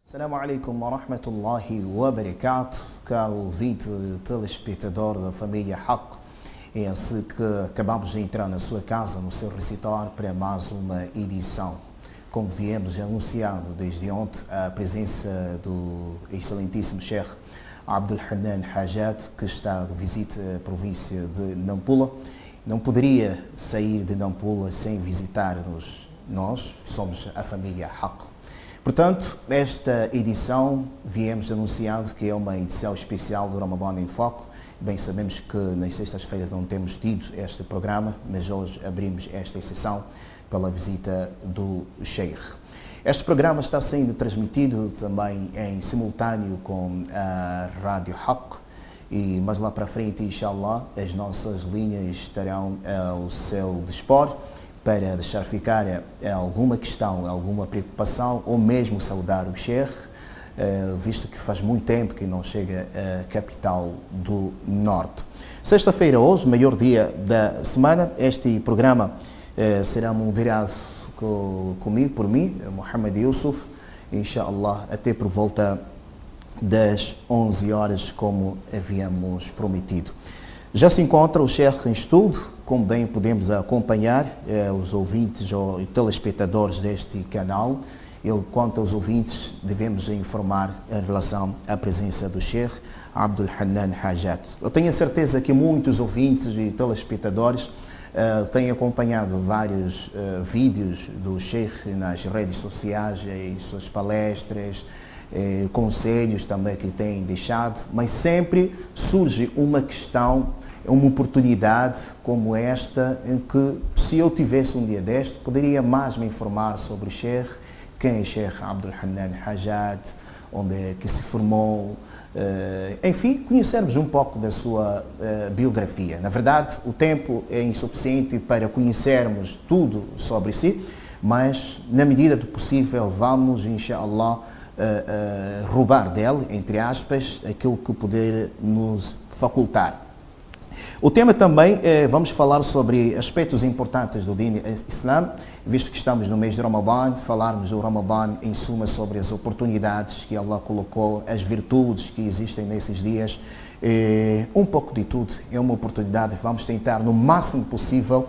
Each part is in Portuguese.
Assalamu alaikum wa rahmatullahi wa barakatuh, caro ouvinte telespectador da família Haq. É assim que acabamos de entrar na sua casa, no seu recital, para mais uma edição. Como viemos anunciando desde ontem, a presença do excelentíssimo Sheikh Abdul Hanan Hajat, que está de visita à província de Nampula. Não poderia sair de Nampula sem visitar-nos, nós, que somos a família Haq. Portanto, esta edição viemos anunciando que é uma edição especial do Ramadan em Foco. Bem, sabemos que nas sextas-feiras não temos tido este programa, mas hoje abrimos esta sessão pela visita do Sheikh. Este programa está sendo transmitido também em simultâneo com a Rádio Haq, mas lá para frente, inshallah, as nossas linhas estarão ao seu dispor para deixar ficar alguma questão, alguma preocupação ou mesmo saudar o Sheikh, visto que faz muito tempo que não chega à capital do Norte. Sexta-feira, hoje, maior dia da semana, este programa será moderado comigo, por mim, Mohamed Yusuf, inshallah, até por volta das 11 horas, como havíamos prometido. Já se encontra o Sheikh em estudo, como bem podemos acompanhar os ouvintes ou telespectadores deste canal. Quanto aos ouvintes, devemos informar em relação à presença do Sheikh Abdul Hanan Hajat. Eu tenho a certeza que muitos ouvintes e telespectadores têm acompanhado vários vídeos do Sheikh nas redes sociais e suas palestras, conselhos também que tem deixado, mas sempre surge uma questão, uma oportunidade como esta, em que se eu tivesse um dia deste, poderia mais me informar sobre o Sheikh, quem é Sheikh Abdul Hanan Hajat, onde é que se formou, enfim, conhecermos um pouco da sua biografia. Na verdade, o tempo é insuficiente para conhecermos tudo sobre si, mas na medida do possível vamos, inshallah, roubar dele, entre aspas, aquilo que poder nos facultar. O tema também, vamos falar sobre aspectos importantes do Din Islam, visto que estamos no mês de Ramadan, falarmos do Ramadan em suma sobre as oportunidades que Allah colocou, as virtudes que existem nesses dias, um pouco de tudo, é uma oportunidade, vamos tentar no máximo possível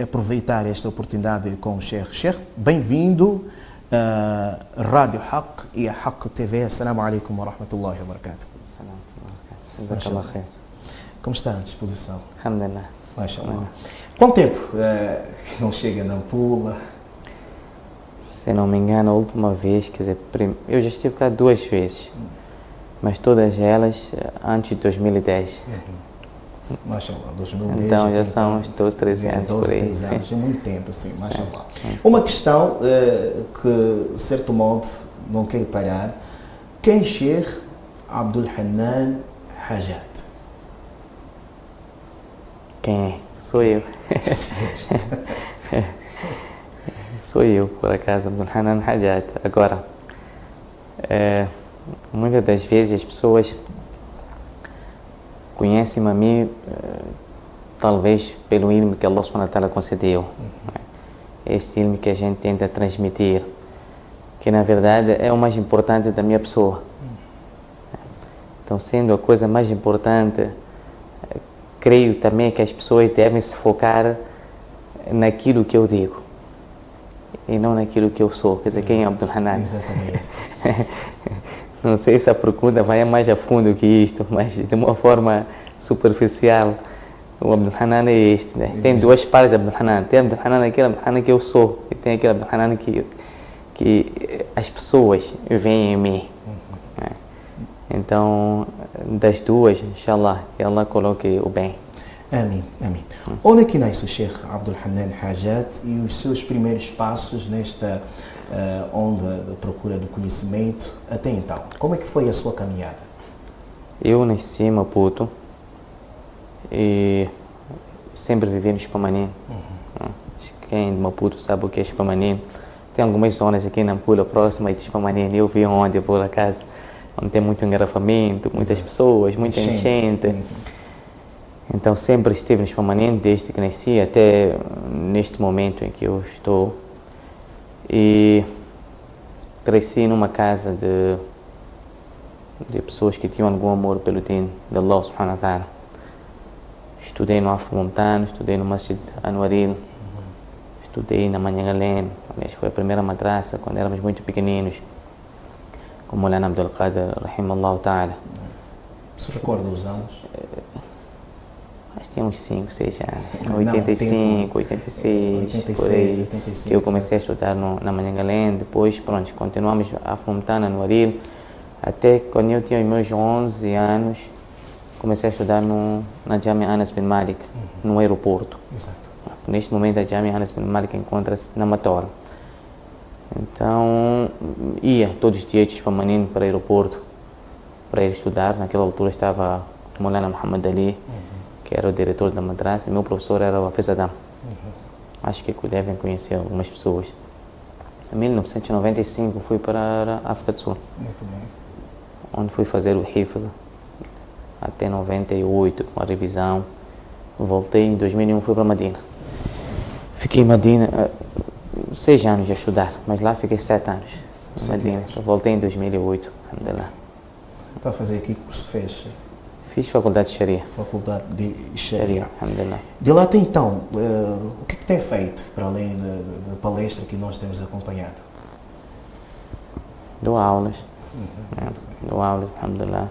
aproveitar esta oportunidade com o Sheikh. Sheikh, bem-vindo à Rádio Haq e a Haq TV. Assalamu alaikum wa rahmatullahi wa barakatuh. Assalamu alaikum wa barakatuh. Jazakallah khair. Como está a disposição? Alhamdulillah. Mashallah. Quanto tempo que não chega a Nampula? Se não me engano, a última vez, quer dizer, eu já estive cá 2 vezes, mas todas elas antes de 2010. Mashallah, 2010. Então já são uns 12, 13 anos. 12, 13 anos, é muito tempo, assim, mashallah. Uma questão que, de certo modo, não quero parar. Quem é Sheikh Abdul Hanan Hajat? Quem é? Sou eu. Sou eu, por acaso, Abdul Hanan Hajat. Agora, muitas das vezes as pessoas conhecem-me a mim, talvez pelo ilmo que Allah subhanahu wa ta'ala concedeu. Este ilmo que a gente tenta transmitir, que na verdade é o mais importante da minha pessoa. Então, sendo a coisa mais importante, creio também que as pessoas devem se focar naquilo que eu digo e não naquilo que eu sou. Quer dizer, quem é Abdul Hanan? Exatamente. Não sei se a pergunta vai mais a fundo que isto, mas de uma forma superficial, o Abdul Hanan é este, né? Tem duas partes de Abdul Hanan. Tem Abdul Hanan, aquele Abdul Hanan que eu sou, e tem aquele Abdul Hanan que as pessoas veem em mim. Né? Então, das duas, inshallah, que Allah coloque o bem. Amém, amém. Onde é que nasce o Sheikh Abdul Hanan Hajat e os seus primeiros passos nesta onda de procura do conhecimento até então? Como é que foi a sua caminhada? Eu nasci em Maputo e sempre vivi no Spamanim. Quem de Maputo sabe o que é Spamanim. Tem algumas zonas aqui na Nampula próximas de Spamanim. Eu vi onde, por acaso, onde tem muito engarrafamento, muitas pessoas, muita enchente. Então sempre estive no Spamanim desde que nasci até neste momento em que eu estou. E cresci numa casa de pessoas que tinham algum amor pelo Din de Allah subhanahu wa ta'ala. Estudei no Afro-Montano, estudei no Masjid Anwaril, estudei na Manhangalém, aliás foi a primeira madraça quando éramos muito pequeninos, com o Maulana Abdul Qadir, rahimallahu ta'ala. Se recorda os anos? Acho que tinha uns 5, 6 anos, Não, 85, 86, 86, por aí, 85, que eu comecei a estudar na Manhangalém, depois, pronto, continuamos Afro-Montano, Anwaril, até quando eu tinha os meus 11 anos, comecei a estudar na Jamia Anas bin Malik, no aeroporto. Exato. Neste momento a Jamia Anas bin Malik encontra-se na Matola. Então, ia todos os dias para Manin, para o aeroporto, para ir estudar. Naquela altura estava o Maulana Muhammad Ali, que era o diretor da madraça, e meu professor era o Hafiz Adam. Acho que devem conhecer algumas pessoas. Em 1995 fui para a África do Sul, Muito bem. onde fui fazer o Hifz até 98 com a revisão. Voltei em 2001, fui para Medina. Fiquei em Medina 6 anos a estudar, mas lá fiquei 7 anos. Em Medina. Voltei em 2008, alhamdulillah. Está a fazer aqui curso fez? Fiz faculdade de Sharia. Faculdade de Sharia. Alhamdulillah. De lá até então, o que tem feito para além da palestra que nós temos acompanhado? Dou aulas. Dou aulas, alhamdulillah.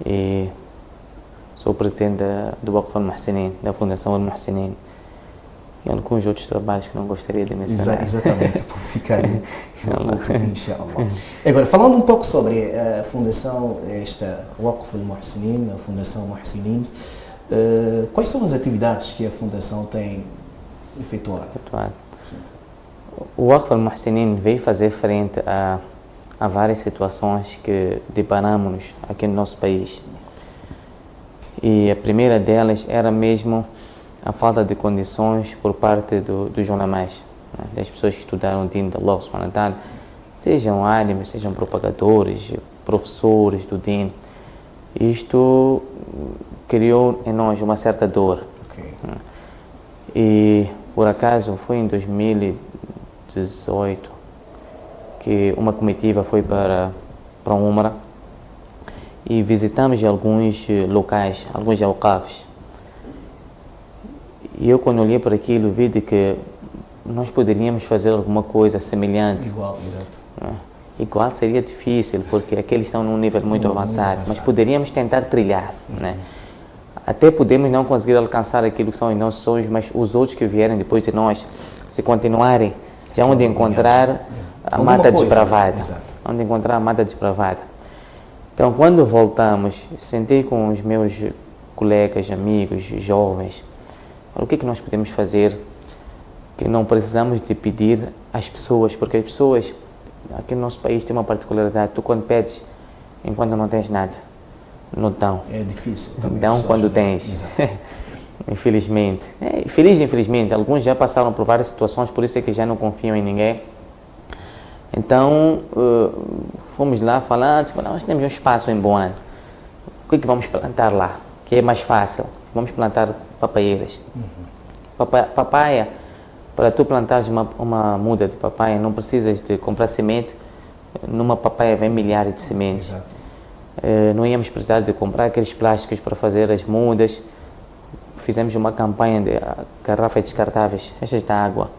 E sou presidente do Waqf al-Muhsinin, da Fundação al-Muhsinin. E alguns outros trabalhos que não gostaria de mencionar. Exatamente, pode ficar inshallah. Agora, falando um pouco sobre a Fundação, esta Waqf al-Muhsinin, a Fundação Muhsinin, quais são as atividades que a Fundação tem efetuado? O Waqf al-Muhsinin veio fazer frente a várias situações que deparamos aqui no nosso país. E a primeira delas era mesmo a falta de condições por parte dos jornais, né? Das pessoas que estudaram o Din de Allah subhanahu wa ta'ala, sejam álimes, sejam propagadores, professores do Din. Isto criou em nós uma certa dor. Okay. E por acaso foi em 2018 que uma comitiva foi para Umrah e visitamos alguns locais, alguns awqafs. E eu, quando olhei para aquilo, vi de que nós poderíamos fazer alguma coisa semelhante. Igual, exato. Igual seria difícil, porque aqueles estão num nível muito avançado, mas poderíamos tentar trilhar, né? Até podemos não conseguir alcançar aquilo que são os nossos sonhos, mas os outros que vierem depois de nós, se continuarem, já onde encontrar a mata desbravada. Onde encontrar a mata desbravada. Então, quando voltamos, sentei com os meus colegas, amigos, jovens, o que é que nós podemos fazer que não precisamos de pedir às pessoas, porque as pessoas aqui no nosso país têm uma particularidade: tu quando pedes, enquanto não tens nada, não dão. É difícil. Dão quando tens. Infelizmente. Infelizmente, alguns já passaram por várias situações, por isso é que já não confiam em ninguém. Então, fomos lá falar, nós temos um espaço em Boane, o que é que vamos plantar lá? Que é mais fácil, vamos plantar papaieiras. Papaya, para tu plantares uma muda de papaya, não precisas de comprar semente, numa papaya vem milhares de sementes. Não íamos precisar de comprar aqueles plásticos para fazer as mudas. Fizemos uma campanha de garrafas descartáveis, estas da água.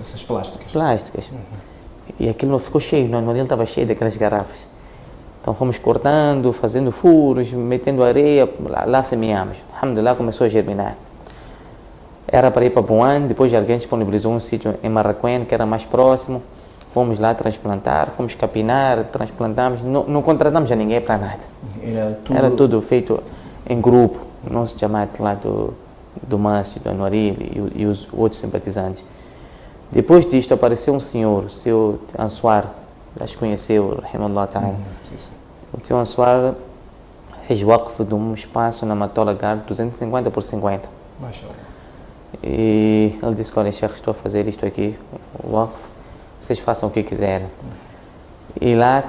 Essas plásticas. E aquilo ficou cheio, no modelo estava cheio daquelas garrafas. Então fomos cortando, fazendo furos, metendo areia, lá semeamos. Alhamdulillah, começou a germinar. Era para ir para Boane, depois alguém disponibilizou um sítio em Marraquém, que era mais próximo. Fomos lá transplantar, fomos capinar, transplantamos, não contratamos a ninguém para nada. Era tudo feito em grupo, o nosso chamado lá do Masjid, do Anwaril e os outros simpatizantes. Depois disto apareceu um senhor, o seu Answar, acho que conheceu, rahimallahu ta'ala. O teu Answar fez waqf de um espaço na Matola Gar, 250 por 50. Mashallah. E ele disse: olha, Sheikh, estou a fazer isto aqui, o waqf, vocês façam o que quiserem. E lá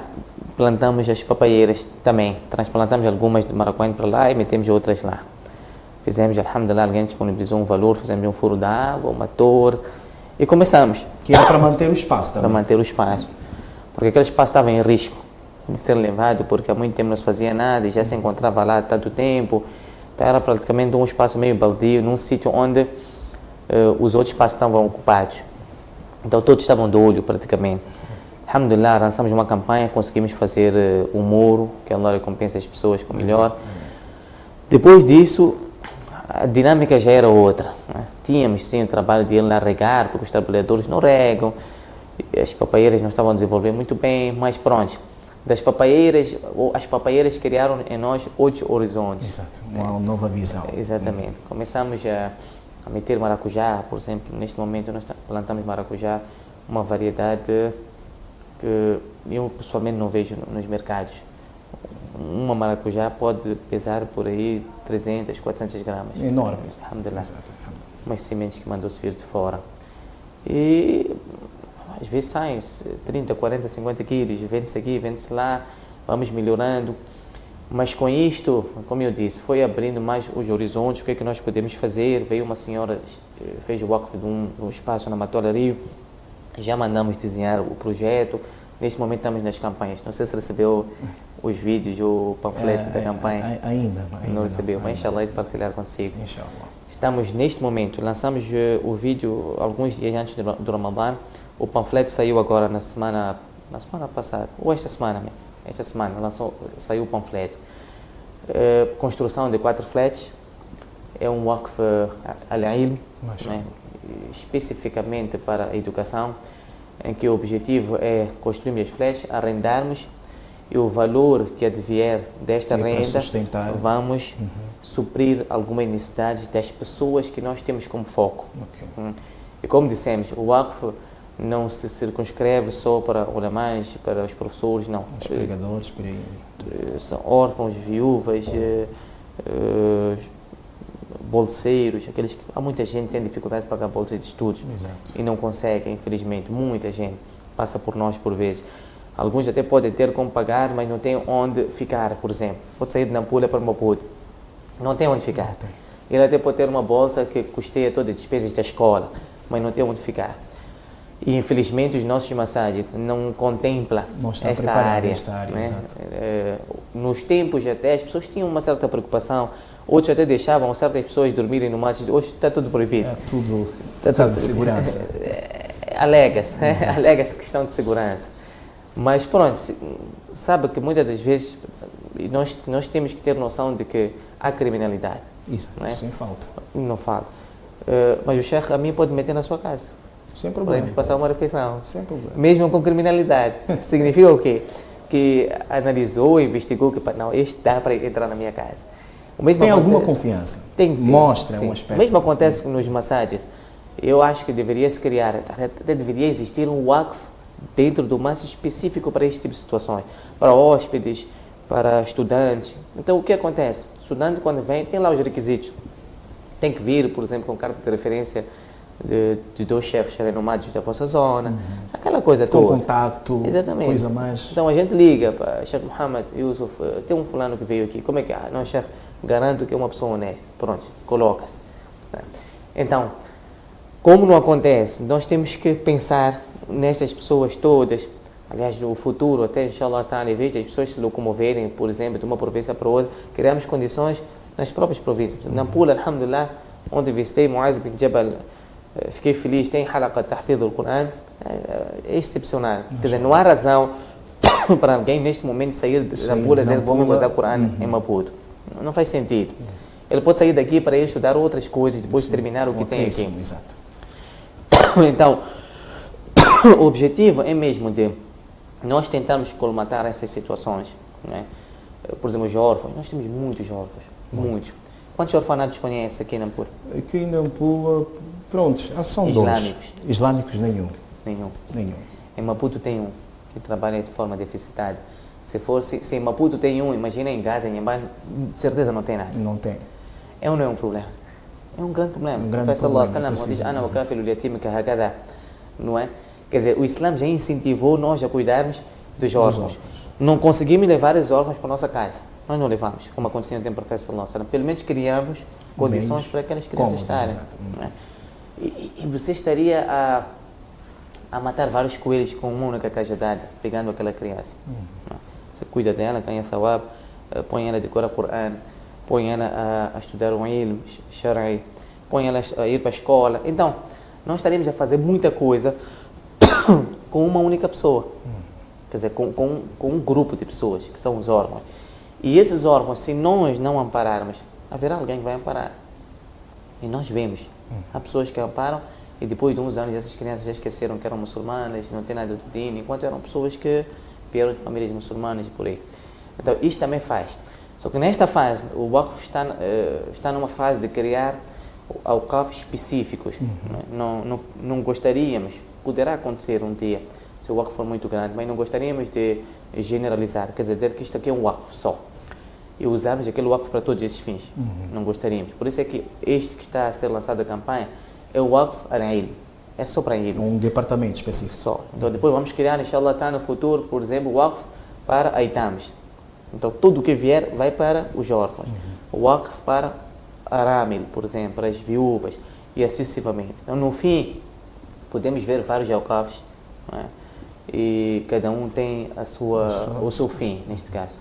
plantamos as papaieiras também, transplantamos algumas de Marraquém para lá e metemos outras lá. Fizemos, alhamdulillah, alguém disponibilizou um valor, fizemos um furo da água, uma torre e começamos. Que era para manter o espaço também. Para manter o espaço. porque aquele espaço estava em risco de ser levado, porque há muito tempo não se fazia nada e já se encontrava lá há tanto tempo. Então era praticamente um espaço meio baldio, num sítio onde os outros espaços estavam ocupados. Então todos estavam de olho praticamente. Alhamdulillah, lançamos uma campanha, conseguimos fazer um muro, que Allah recompensa as pessoas com melhor. Depois disso, a dinâmica já era outra, né? Tínhamos sim o trabalho de ir lá regar, porque os trabalhadores não regam, as papaieiras não estavam a desenvolver muito bem, mas pronto, as papaieiras criaram em nós outros horizontes. Exato, uma nova visão. Exatamente. Começamos a meter maracujá, por exemplo, neste momento nós plantamos maracujá, uma variedade que eu pessoalmente não vejo nos mercados. Uma maracujá pode pesar por aí 300, 400 gramas. Enorme. Alhamdulillah. Umas sementes que mandou-se vir de fora. E às vezes saem 30, 40, 50 quilos, vende-se aqui, vende-se lá, vamos melhorando. Mas com isto, como eu disse, foi abrindo mais os horizontes, o que é que nós podemos fazer. Veio uma senhora, fez o waqf de um espaço na Matola Rio, já mandamos desenhar o projeto. Neste momento estamos nas campanhas. Não sei se recebeu os vídeos, o panfleto da campanha. Ainda não recebeu, mas inshallah de partilhar consigo. Inshallah. Estamos neste momento, lançamos o vídeo alguns dias antes do Ramadã. O panfleto saiu agora na semana passada, ou esta semana mesmo. Esta semana saiu o panfleto. Construção de 4 flats. É um waqf al-ilm, né? Especificamente para a educação, em que o objetivo é construirmos as flats, arrendarmos, e o valor que advier desta renda vamos suprir alguma necessidade das pessoas que nós temos como foco. E como dissemos, o waqf não se circunscreve só para ulamãs, para os professores, não. Os pregadores, por aí. São órfãos, viúvas, bolseiros, aqueles que há muita gente que tem dificuldade de pagar bolsa de estudos. Exato. E não consegue, infelizmente. Muita gente passa por nós por vezes. Alguns até podem ter como pagar, mas não tem onde ficar, por exemplo. Pode sair de Nampula para Maputo. Não tem onde ficar. Ele até pode ter uma bolsa que custeia todas as despesas da escola, mas não tem onde ficar. E infelizmente os nossos massagens não contemplam esta área. Né? Nos tempos até as pessoas tinham uma certa preocupação, outros até deixavam certas pessoas dormirem no masjid. Hoje está tudo proibido. É tudo por causa de segurança. Alega-se questão de segurança. Mas pronto, sabe que muitas das vezes nós temos que ter noção de que há criminalidade. Isso, não sem falta. Não falta. Mas o chefe a mim pode meter na sua casa. Sem problema. Podemos passar uma refeição. Sem problema. Mesmo com criminalidade. Significa o quê? Que analisou, investigou, que não, este dá para entrar na minha casa. O mesmo tem alguma confiança? Mostra um aspecto. O mesmo acontece nos massagens. Eu acho que deveria se criar, até deveria existir um waqf dentro do masjid específico para este tipo de situações. Para hóspedes, para estudantes. Então o que acontece? O estudante quando vem tem lá os requisitos. Tem que vir, por exemplo, com carta de referência de 2 chefes renomados da vossa zona, aquela coisa toda. Com contato, exatamente. Coisa mais... Então a gente liga para Sheikh Mohammed Yusuf, tem um fulano que veio aqui, como é que é? Não, Sheikh, garanto que é uma pessoa honesta. Pronto, coloca-se. Então, como não acontece, nós temos que pensar nestas pessoas todas. Aliás, no futuro, até inshallah ta'ala, em vez de as pessoas se locomoverem, por exemplo, de uma província para outra, criamos condições nas próprias províncias. Nampula, alhamdulillah, onde visitei Mu'adh bin Jabal, fiquei feliz, tem halaqa de tahfidh do Coran, é excepcional. Quer dizer, não há razão para alguém neste momento sair de Nampula e dizer vou memorizar o Coran em Maputo. Não faz sentido. Ele pode sair daqui para ir estudar outras coisas, depois terminar o que tem aqui. Exato. Então, o objetivo é mesmo de nós tentarmos colmatar essas situações. Né? Por exemplo, os órfãos. Nós temos muitos órfãos. Muitos. Quantos orfanatos conhece aqui em Nampula? Aqui em Nampula, prontos, são islâmicos. 2. Islâmicos, nenhum. Em Maputo tem um, que trabalha de forma deficitária. Se em Maputo tem um, imagina em Gaza, em Nhambane, de certeza não tem nada. Não tem. É ou não é um problema? É um grande problema. Um grande problema. Não é? Quer dizer, o Islã já incentivou nós a cuidarmos dos órfãos. Não conseguimos levar os órfãos para a nossa casa. Nós não levamos, como aconteceu no tempo do profeta sallallahu. Pelo menos criamos condições para aquelas crianças estarem. É? E você estaria a matar vários coelhos com uma única cajadada, pegando aquela criança. Você cuida dela, ganha thawab, põe ela a decorar o Coran, põe ela a estudar o ilm, Shara'i, põe ela a ir para a escola. Então, nós estaríamos a fazer muita coisa com uma única pessoa. Quer dizer, com um grupo de pessoas, que são os órfãos. E esses órfãos, se nós não ampararmos, haverá alguém que vai amparar. E nós vemos. Há pessoas que amparam e depois de uns anos essas crianças já esqueceram que eram muçulmanas, não tem nada do dino, enquanto eram pessoas que vieram de famílias muçulmanas e por aí. Então, isto também faz. Só que nesta fase, o Waqf está numa fase de criar awqaf específicos. Não gostaríamos, poderá acontecer um dia, se o Waqf for muito grande, mas não gostaríamos de generalizar, quer dizer que isto aqui é um Waqf só. E usarmos aquele Waqf para todos esses fins. Não gostaríamos. Por isso é que este que está a ser lançado a campanha é o Waqf al-Ilm. É só para ilm. Um departamento específico. Só. Então depois vamos criar, inshallah, no futuro, por exemplo, o Waqf para aitames. Então tudo o que vier vai para os órfãos. O Waqf para aramil, por exemplo, para as viúvas e assim sucessivamente. Então no fim, podemos ver vários awqafs, não é? E cada um tem o seu fim, neste caso.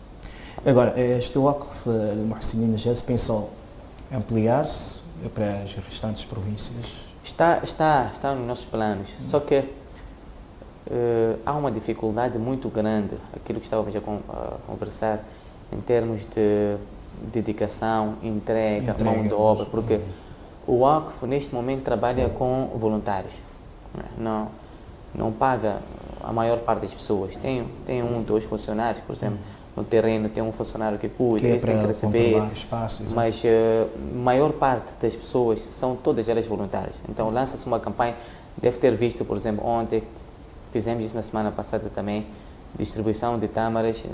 Agora, este Waqf al-Muhsinin já se pensou ampliar-se para as restantes províncias? Está nos nossos planos, só que há uma dificuldade muito grande, aquilo que estávamos a conversar, em termos de dedicação, entrega mão de obra, porque o Waqf neste momento trabalha com voluntários, não paga a maior parte das pessoas, tem 1, 2 funcionários, por exemplo, no terreno tem um funcionário que cuida, que tem que receber, o espaço, mas a maior parte das pessoas são todas elas voluntárias. Então lança-se uma campanha, deve ter visto, por exemplo, ontem, fizemos isso na semana passada também, distribuição de tâmaras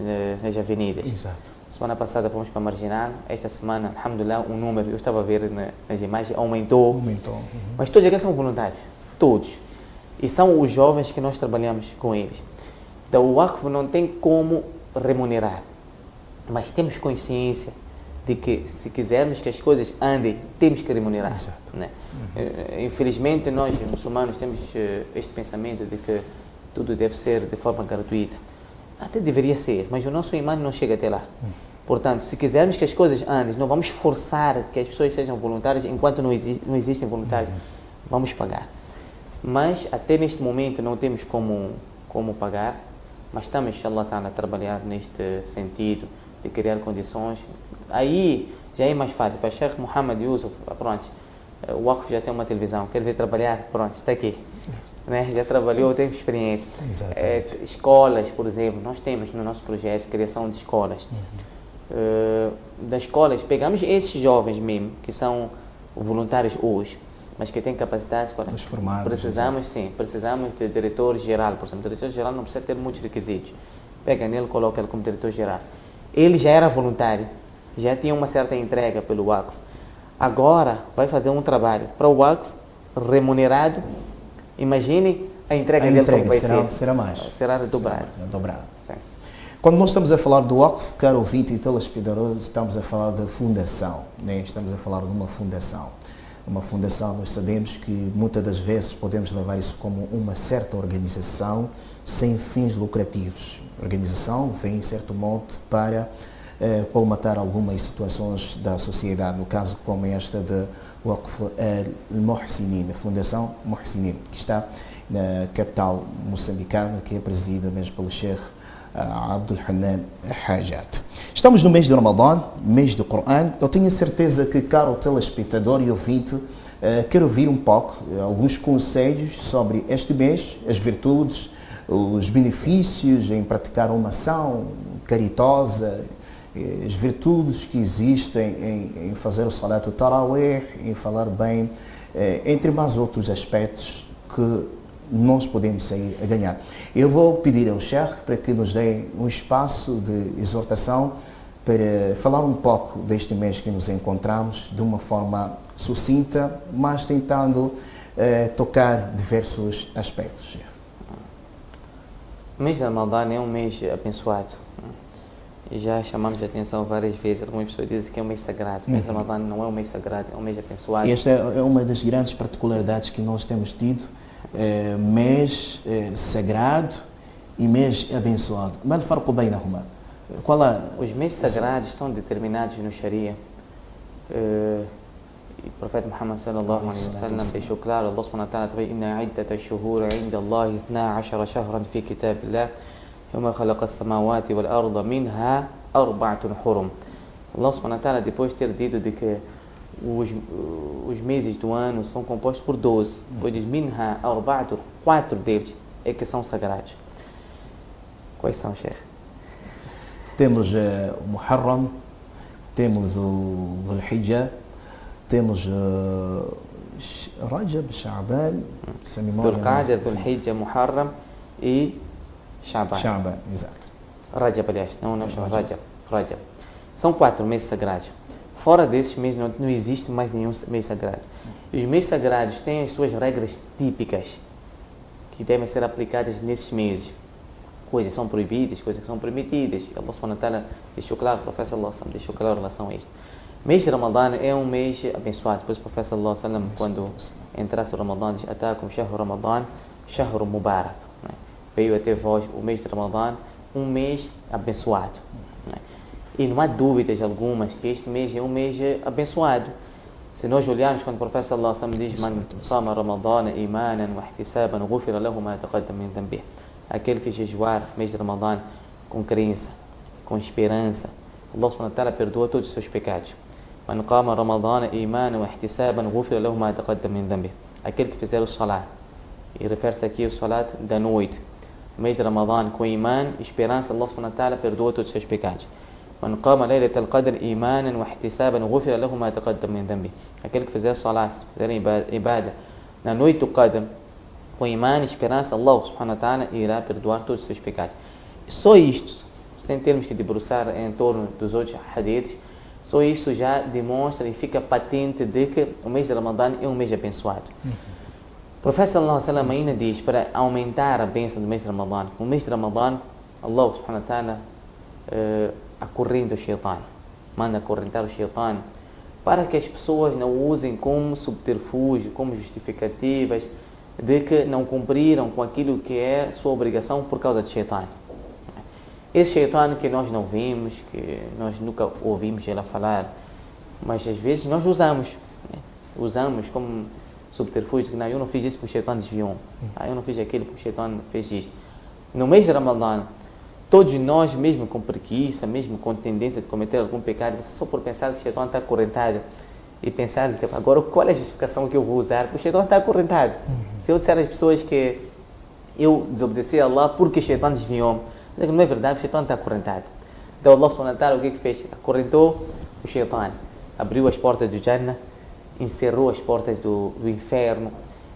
nas avenidas. Exato. Semana passada fomos para Marginal, esta semana, alhamdulillah, o número, eu estava a ver nas imagens, aumentou. Mas todos aqui são voluntários, todos. E são os jovens que nós trabalhamos com eles. Então o Waqf não tem como remunerar, mas temos consciência de que se quisermos que as coisas andem, temos que remunerar. Exato. Né? Infelizmente nós muçulmanos temos este pensamento de que tudo deve ser de forma gratuita. Até deveria ser, mas o nosso imã não chega até lá. Portanto, se quisermos que as coisas andem, não vamos forçar que as pessoas sejam voluntárias enquanto não existem voluntários. Vamos pagar. Mas até neste momento não temos como pagar, mas estamos, inshallah, a trabalhar neste sentido de criar condições. Aí já é mais fácil. Para o Sheikh Muhammad Yusuf, pronto, o Waqf já tem uma televisão, quer ver trabalhar, pronto, está aqui. Né? Já trabalhou, tem experiência. Escolas, por exemplo, nós temos no nosso projeto criação de escolas. Das escolas, pegamos esses jovens mesmo, que são voluntários hoje, mas que têm capacidade para precisamos de diretor-geral, por exemplo. O diretor-geral não precisa ter muitos requisitos. Pega nele, coloca ele como diretor-geral. Ele já era voluntário, já tinha uma certa entrega pelo Waqf. Agora vai fazer um trabalho para o Waqf, remunerado. Imagine a entrega dele como vai ser. Será mais. Será dobrado. Quando nós estamos a falar do Waqf, caro ouvinte e telespectador, estamos a falar de fundação, né? Estamos a falar de uma fundação. Uma fundação, nós sabemos que muitas das vezes podemos levar isso como uma certa organização sem fins lucrativos. A organização vem, em certo modo, para colmatar algumas situações da sociedade, no caso como esta de Waqf al-Muhsinin, a Fundação Muhsinin, que está na capital moçambicana, que é presidida mesmo pelo Sheikh Abdul Hanan Hajat. Estamos no mês de Ramadã, mês do Coran. Eu tenho certeza que, caro telespectador e ouvinte, quer ouvir um pouco, alguns conselhos sobre este mês, as virtudes, os benefícios em praticar uma ação caritosa, as virtudes que existem em fazer o Salat al-Tarawih, em falar bem, entre mais outros aspectos que nós podemos sair a ganhar. Eu vou pedir ao Sheikh para que nos dê um espaço de exortação para falar um pouco deste mês que nos encontramos de uma forma sucinta, mas tentando tocar diversos aspectos. O mês de Ramadã é um mês abençoado. Já chamamos a atenção várias vezes. Algumas pessoas dizem que é um mês sagrado. O mês de Ramadã não é um mês sagrado, é um mês abençoado. Esta é uma das grandes particularidades que nós temos tido. Mês sagrado e mês abençoado. ما الفرق بينهما؟ Os meses sagrados estão determinados no Sharia. O profeta Muhammad sallallahu alaihi wasallam deixou claro, Allah subhanahu wa ta'ala também, inna iddata ash-shuhur 'inda Allah 12 shahran fi kitabillah yawma khalaqa as-samawati wal arda minha arba'atun hurum. Allah subhanahu wa ta'ala, depois de ter dito de que os meses do ano são compostos por 12, depois diz minha arba'atun, 4 deles é que são sagrados. Quais são, Sheikh? Temos o Muharram, temos o Dhul-Hijjah, temos Rajab, Sha'ban, se a memória Dhul-Qa'dah, Dhul-Hijjah, Muharram e Sha'ban. Sha'ban, exato. Rajab, aliás, não chama Rajab. São 4 meses sagrados. Fora desses meses não existe mais nenhum mês sagrado. Os meses sagrados têm as suas regras típicas que devem ser aplicadas nesses meses. Coisas são proibidas, coisas que são permitidas. Allah subhanahu wa ta'ala deixou claro, o profeta sallallahu alaihi wasallam deixou claro em relação a isto. Mês de Ramadã é um mês abençoado. Depois o profeta sallallahu alaihi wasallam, quando entrasse o Ramadã, diz: Atakum shahru Ramadã, shahru mubarak. Veio até vós o mês de Ramadã, um mês abençoado. E não há dúvidas algumas que este mês é um mês abençoado. Se nós olharmos quando o profeta sallallahu alaihi wasallam diz: Man sama Ramadana imanan wa ihtisaban ghufira lahu ma taqaddama min dhanbihi. Aquele que jejuar no mês de Ramadã com crença, com esperança, Allah subhanahu wa ta'ala perdoa todos os seus pecados. Man qama Ramadana imanan wa ihtisaban ghufira lahu ma taqaddama min dhanbihi. Aquele que fizer o salat, e refere-se aqui ao salat da noite, no mês de Ramadã com iman e esperança, Allah subhanahu wa ta'ala perdoa todos os seus pecados. Man qama laylat al-qadr imanan wa ihtisaban ghufira lahu ma taqaddama min dhanbihi. Aquele que fizer salat, fizer ibada na noite do Qadr, com imã e esperança, Allah subhanahu wa ta'ala irá perdoar todos os seus pecados. Só isto, sem termos que debruçar em torno dos outros hadiths, só isso já demonstra e fica patente de que o mês de Ramadã é um mês abençoado. O profeta sallallahu alaihi wasallam ainda diz, para aumentar a bênção do mês de Ramadã, o mês de Ramadã, Allah subhanahu wa ta'ala acorrenta o shaitan, manda acorrentar o shaitan, para que as pessoas não usem como subterfúgio, como justificativas, de que não cumpriram com aquilo que é sua obrigação por causa de Shaitan. Esse Shaitan que nós não vimos, que nós nunca ouvimos ele falar, mas às vezes nós usamos. Usamos como subterfúgio, que não, eu não fiz isso porque o Shaitan desviou. Eu não fiz aquilo porque o Shaitan fez isto. No mês de Ramadã, todos nós, mesmo com preguiça, mesmo com tendência de cometer algum pecado, você só por pensar que o Shaitan está acorrentado, e pensar, tipo, agora qual é a justificação que eu vou usar? Porque o Shaitan está acorrentado. Se eu disser às pessoas que eu desobedeci a Allah porque o Shaitan desviou-me, não é verdade, o Shaitan está acorrentado. Então Allah subhanahu wa ta'ala, o que fez? Acorrentou o Shaitan, abriu as portas do Jannah, encerrou as portas do inferno.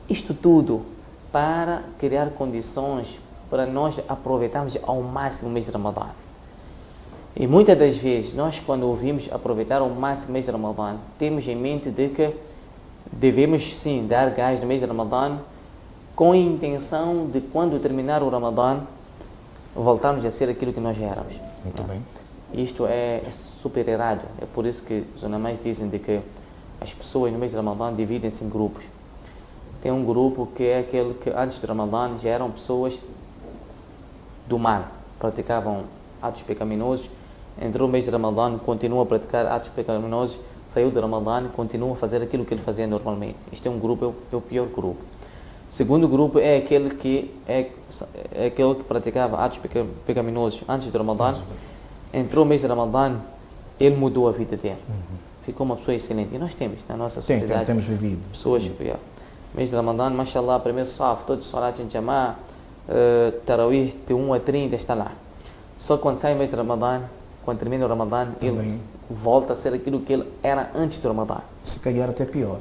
Isto tudo para criar condições para nós aproveitarmos ao máximo o mês de Ramadã. E muitas das vezes, nós quando ouvimos aproveitar ao máximo o mês de Ramadã, temos em mente de que devemos sim dar gás no mês de Ramadã com a intenção de quando terminar o Ramadã, voltarmos a ser aquilo que nós éramos. Muito bem. Isto é super errado. É por isso que os ulamás dizem de que as pessoas no mês de Ramadã dividem-se em grupos. Tem um grupo que é aquele que antes do Ramadã já eram pessoas do mal, praticavam atos pecaminosos. Entrou o mês de Ramadã, continua a praticar atos pecaminosos, saiu de Ramadã, continua a fazer aquilo que ele fazia normalmente. Este é um grupo, é o pior grupo. O segundo grupo é aquele que praticava atos pecaminosos antes do Ramadã. Entrou o mês de Ramadã, ele mudou a vida dele. Ficou uma pessoa excelente. E nós temos na nossa sociedade temos vivido pessoas que mês de Ramadã, mashallah, primeiro saf, todos os salats em Jamá, Tarawih de 1 a 30 está lá. Só quando sai o mês de Ramadã, quando termina o Ramadã, ele volta a ser aquilo que ele era antes do Ramadã. Se calhar até pior.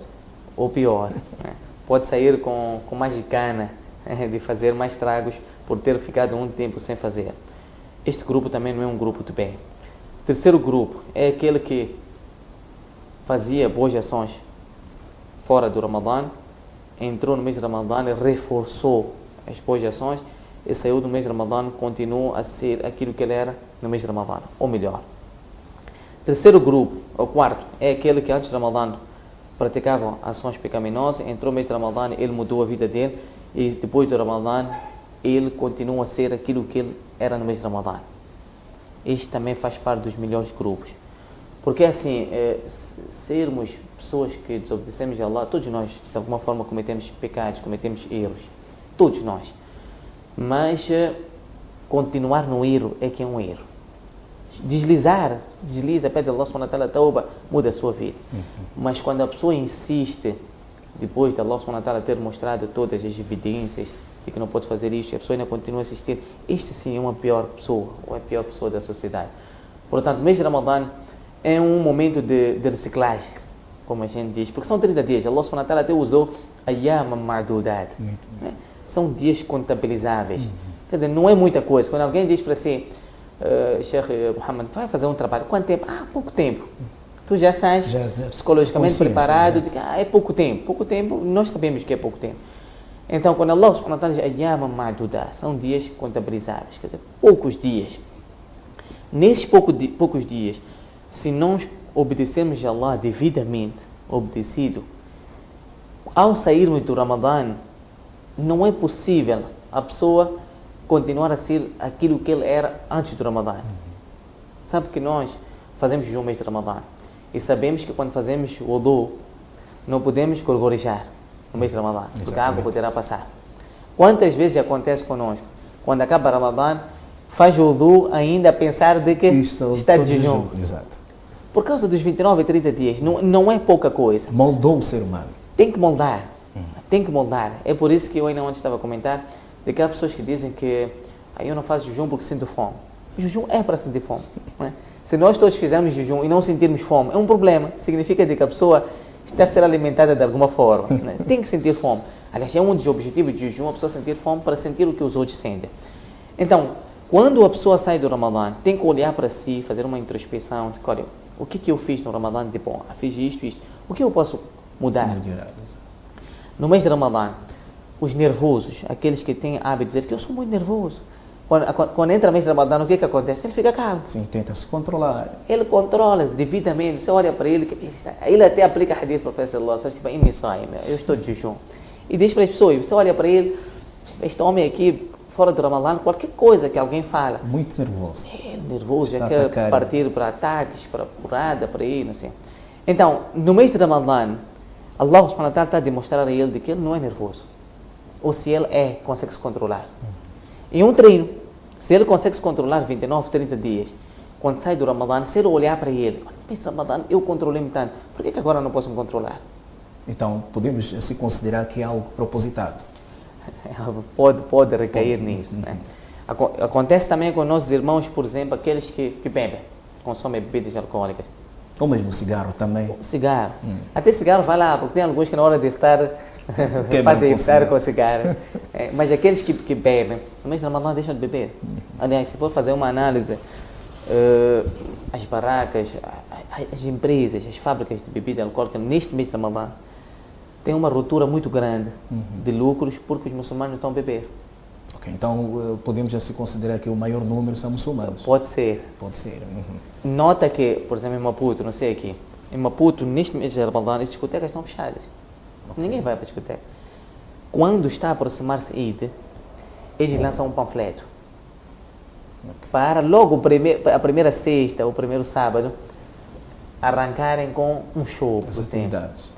Ou pior. Pode sair com mais gana de fazer mais tragos por ter ficado um tempo sem fazer. Este grupo também não é um grupo de bem. Terceiro grupo é aquele que fazia boas ações fora do Ramadã, entrou no mês de Ramadã e reforçou as boas ações e saiu do mês de Ramadã, continua a ser aquilo que ele era no mês de Ramadã, ou melhor. Terceiro grupo, ou quarto, é aquele que antes de Ramadã praticava ações pecaminosas, entrou no mês de Ramadã, ele mudou a vida dele, e depois do Ramadã, ele continua a ser aquilo que ele era no mês de Ramadã. Este também faz parte dos melhores grupos. Porque assim, sermos pessoas que desobedecemos a Allah, todos nós, de alguma forma, cometemos pecados, cometemos erros. Todos nós. Mas continuar no erro é que é um erro. Desliza, pede a Allah subhanahu wa ta'ala tauba, muda a sua vida. Mas quando a pessoa insiste, depois de Allah subhanahu wa ta'ala ter mostrado todas as evidências de que não pode fazer isto, e a pessoa ainda continua a insistir, este sim é uma pior pessoa, ou é a pior pessoa da sociedade. Portanto, o mês de Ramadã é um momento de reciclagem, como a gente diz, porque são 30 dias. Allah subhanahu wa ta'ala até usou ayyam ma'dudat. São dias contabilizáveis. Quer dizer, não é muita coisa. Quando alguém diz para si, Sheikh Muhammad, vai fazer um trabalho, quanto tempo? Pouco tempo. Tu já estás psicologicamente preparado, de que é pouco tempo. Pouco tempo, nós sabemos que é pouco tempo. Então, quando Allah subhanahu wa ta'ala diz ayyam ma'dudat, são dias contabilizáveis, quer dizer, poucos dias. Nesses poucos dias, se nós obedecermos a Allah devidamente, obedecido, ao sairmos do Ramadã, não é possível a pessoa continuar a ser aquilo que ele era antes do Ramadã. Sabe que nós fazemos jejum no mês de Ramadã e sabemos que quando fazemos o wudu, não podemos gorgorejar no mês de Ramadã, porque a água poderá passar. Quantas vezes acontece conosco? Quando acaba o Ramadã, faz o wudu ainda a pensar de que está de jejum. Exato. Por causa dos 29 e 30 dias, não é pouca coisa. Moldou o ser humano. Tem que moldar. Tem que moldar. É por isso que eu ainda antes estava a comentar daquelas pessoas que dizem que eu não faço jejum porque sinto fome. O jejum é para sentir fome. Não é? Se nós todos fizermos jejum e não sentirmos fome, é um problema. Significa que a pessoa está a ser alimentada de alguma forma. Né? Tem que sentir fome. Aliás, é um dos objetivos do jejum, a pessoa sentir fome para sentir o que os outros sentem. Então, quando a pessoa sai do Ramadã, tem que olhar para si, fazer uma introspecção, de, olha, o que eu fiz no Ramadã de bom? Fiz isto. O que eu posso mudar? No mês de Ramadã, os nervosos, aqueles que têm hábito de dizer que eu sou muito nervoso. Quando entra o mês de Ramadã, o que acontece? Ele fica calmo. Sim, tenta se controlar. Ele controla-se devidamente. Você olha para ele, ele até aplica a hadith do professor Allah, tipo, eu estou de jejum. E diz para as pessoas, você olha para ele, este homem aqui, fora do Ramadã, qualquer coisa que alguém fala. Muito nervoso. Nervoso, já quer partir para ataques, para porrada, para ir, não sei. Então, no mês de Ramadã, Allah subhanahu wa ta'ala está a demonstrar a ele de que ele não é nervoso. Ou se ele consegue se controlar. Em um treino, se ele consegue se controlar 29, 30 dias, quando sai do Ramadã, se ele olhar para ele, no mês de Ramadã eu controlei-me tanto, por que agora não posso me controlar? Então, podemos se considerar que é algo propositado. Pode recair nisso. Né? Acontece também com nossos irmãos, por exemplo, aqueles que bebem, consomem bebidas alcoólicas. Ou mesmo cigarro também. Cigarro. Até cigarro vai lá, porque tem alguns que na hora de iftar fazem iftar com cigarro. Mas aqueles que bebem, no mês de Ramadã deixam de beber. Aliás, se for fazer uma análise, as barracas, as empresas, as fábricas de bebida alcoólica neste mês de Ramadã tem uma ruptura muito grande de lucros porque os muçulmanos estão a beber. Ok, então podemos já se considerar que o maior número são muçulmanos? Pode ser. Pode ser. Nota que, por exemplo, em Maputo, não sei aqui, em Maputo, neste mês de Ramadã, as discotecas estão fechadas. Okay. Ninguém vai para a discoteca. Quando está a aproximar-se Eid, eles lançam um panfleto. Okay. Para logo a primeira sexta ou o primeiro sábado arrancarem com um show. As atividades.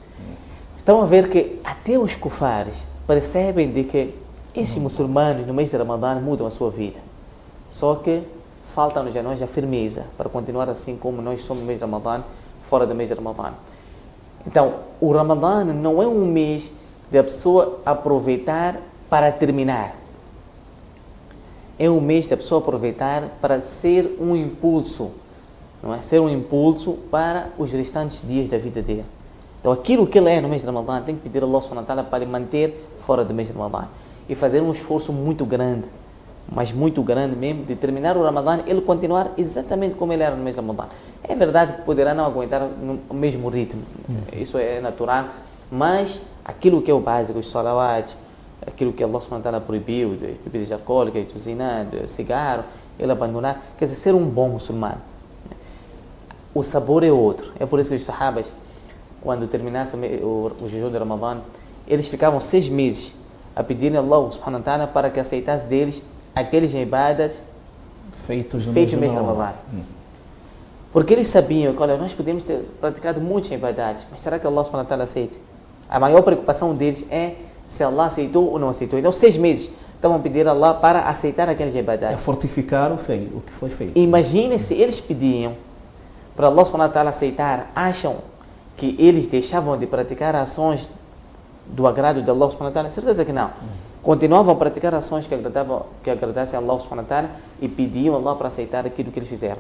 Estão a ver que até os kufares percebem de que esses muçulmanos no mês de Ramadã mudam a sua vida. Só que falta-nos a nós a firmeza para continuar assim como nós somos no mês de Ramadã, fora do mês de Ramadã. Então, o Ramadã não é um mês de a pessoa aproveitar para terminar. É um mês de a pessoa aproveitar para ser um impulso, não é? Ser um impulso para os restantes dias da vida dele. Então, aquilo que ele é no mês de Ramadã, tem que pedir a Allah subhanahu wa ta'ala para lhe manter fora do mês de Ramadã. E fazer um esforço muito grande, mas muito grande mesmo, de terminar o Ramadã e ele continuar exatamente como ele era no mês de Ramadã. É verdade que poderá não aguentar no mesmo ritmo, isso é natural, mas aquilo que é o básico, os salawats, aquilo que Allah subhanahu wa ta'ala proibiu, de bebidas alcoólicas, de zina, de cigarro, ele abandonar, quer dizer, ser um bom muçulmano. O sabor é outro. É por isso que os sahabas, quando terminasse o jejum de Ramadã, eles ficavam 6 meses a pedirem a Allah subhanahu wa ta'ala para que aceitasse deles aqueles ibadas feitos no mês de mês Ramadã. Porque eles sabiam que, olha, nós podemos ter praticado muitas ibadas, mas será que Allah subhanahu wa ta'ala aceita? A maior preocupação deles é se Allah aceitou ou não aceitou. Então, 6 meses estavam a pedir a Allah para aceitar aqueles ibadas. É fortificar o que foi feito. Imagine se eles pediam para Allah subhanahu wa ta'ala aceitar, acham que eles deixavam de praticar ações do agrado de Allah subhanahu wa ta'ala? Certeza que não. Continuavam a praticar ações que agradassem a Allah subhanahu wa ta'ala e pediam a Allah para aceitar aquilo que eles fizeram.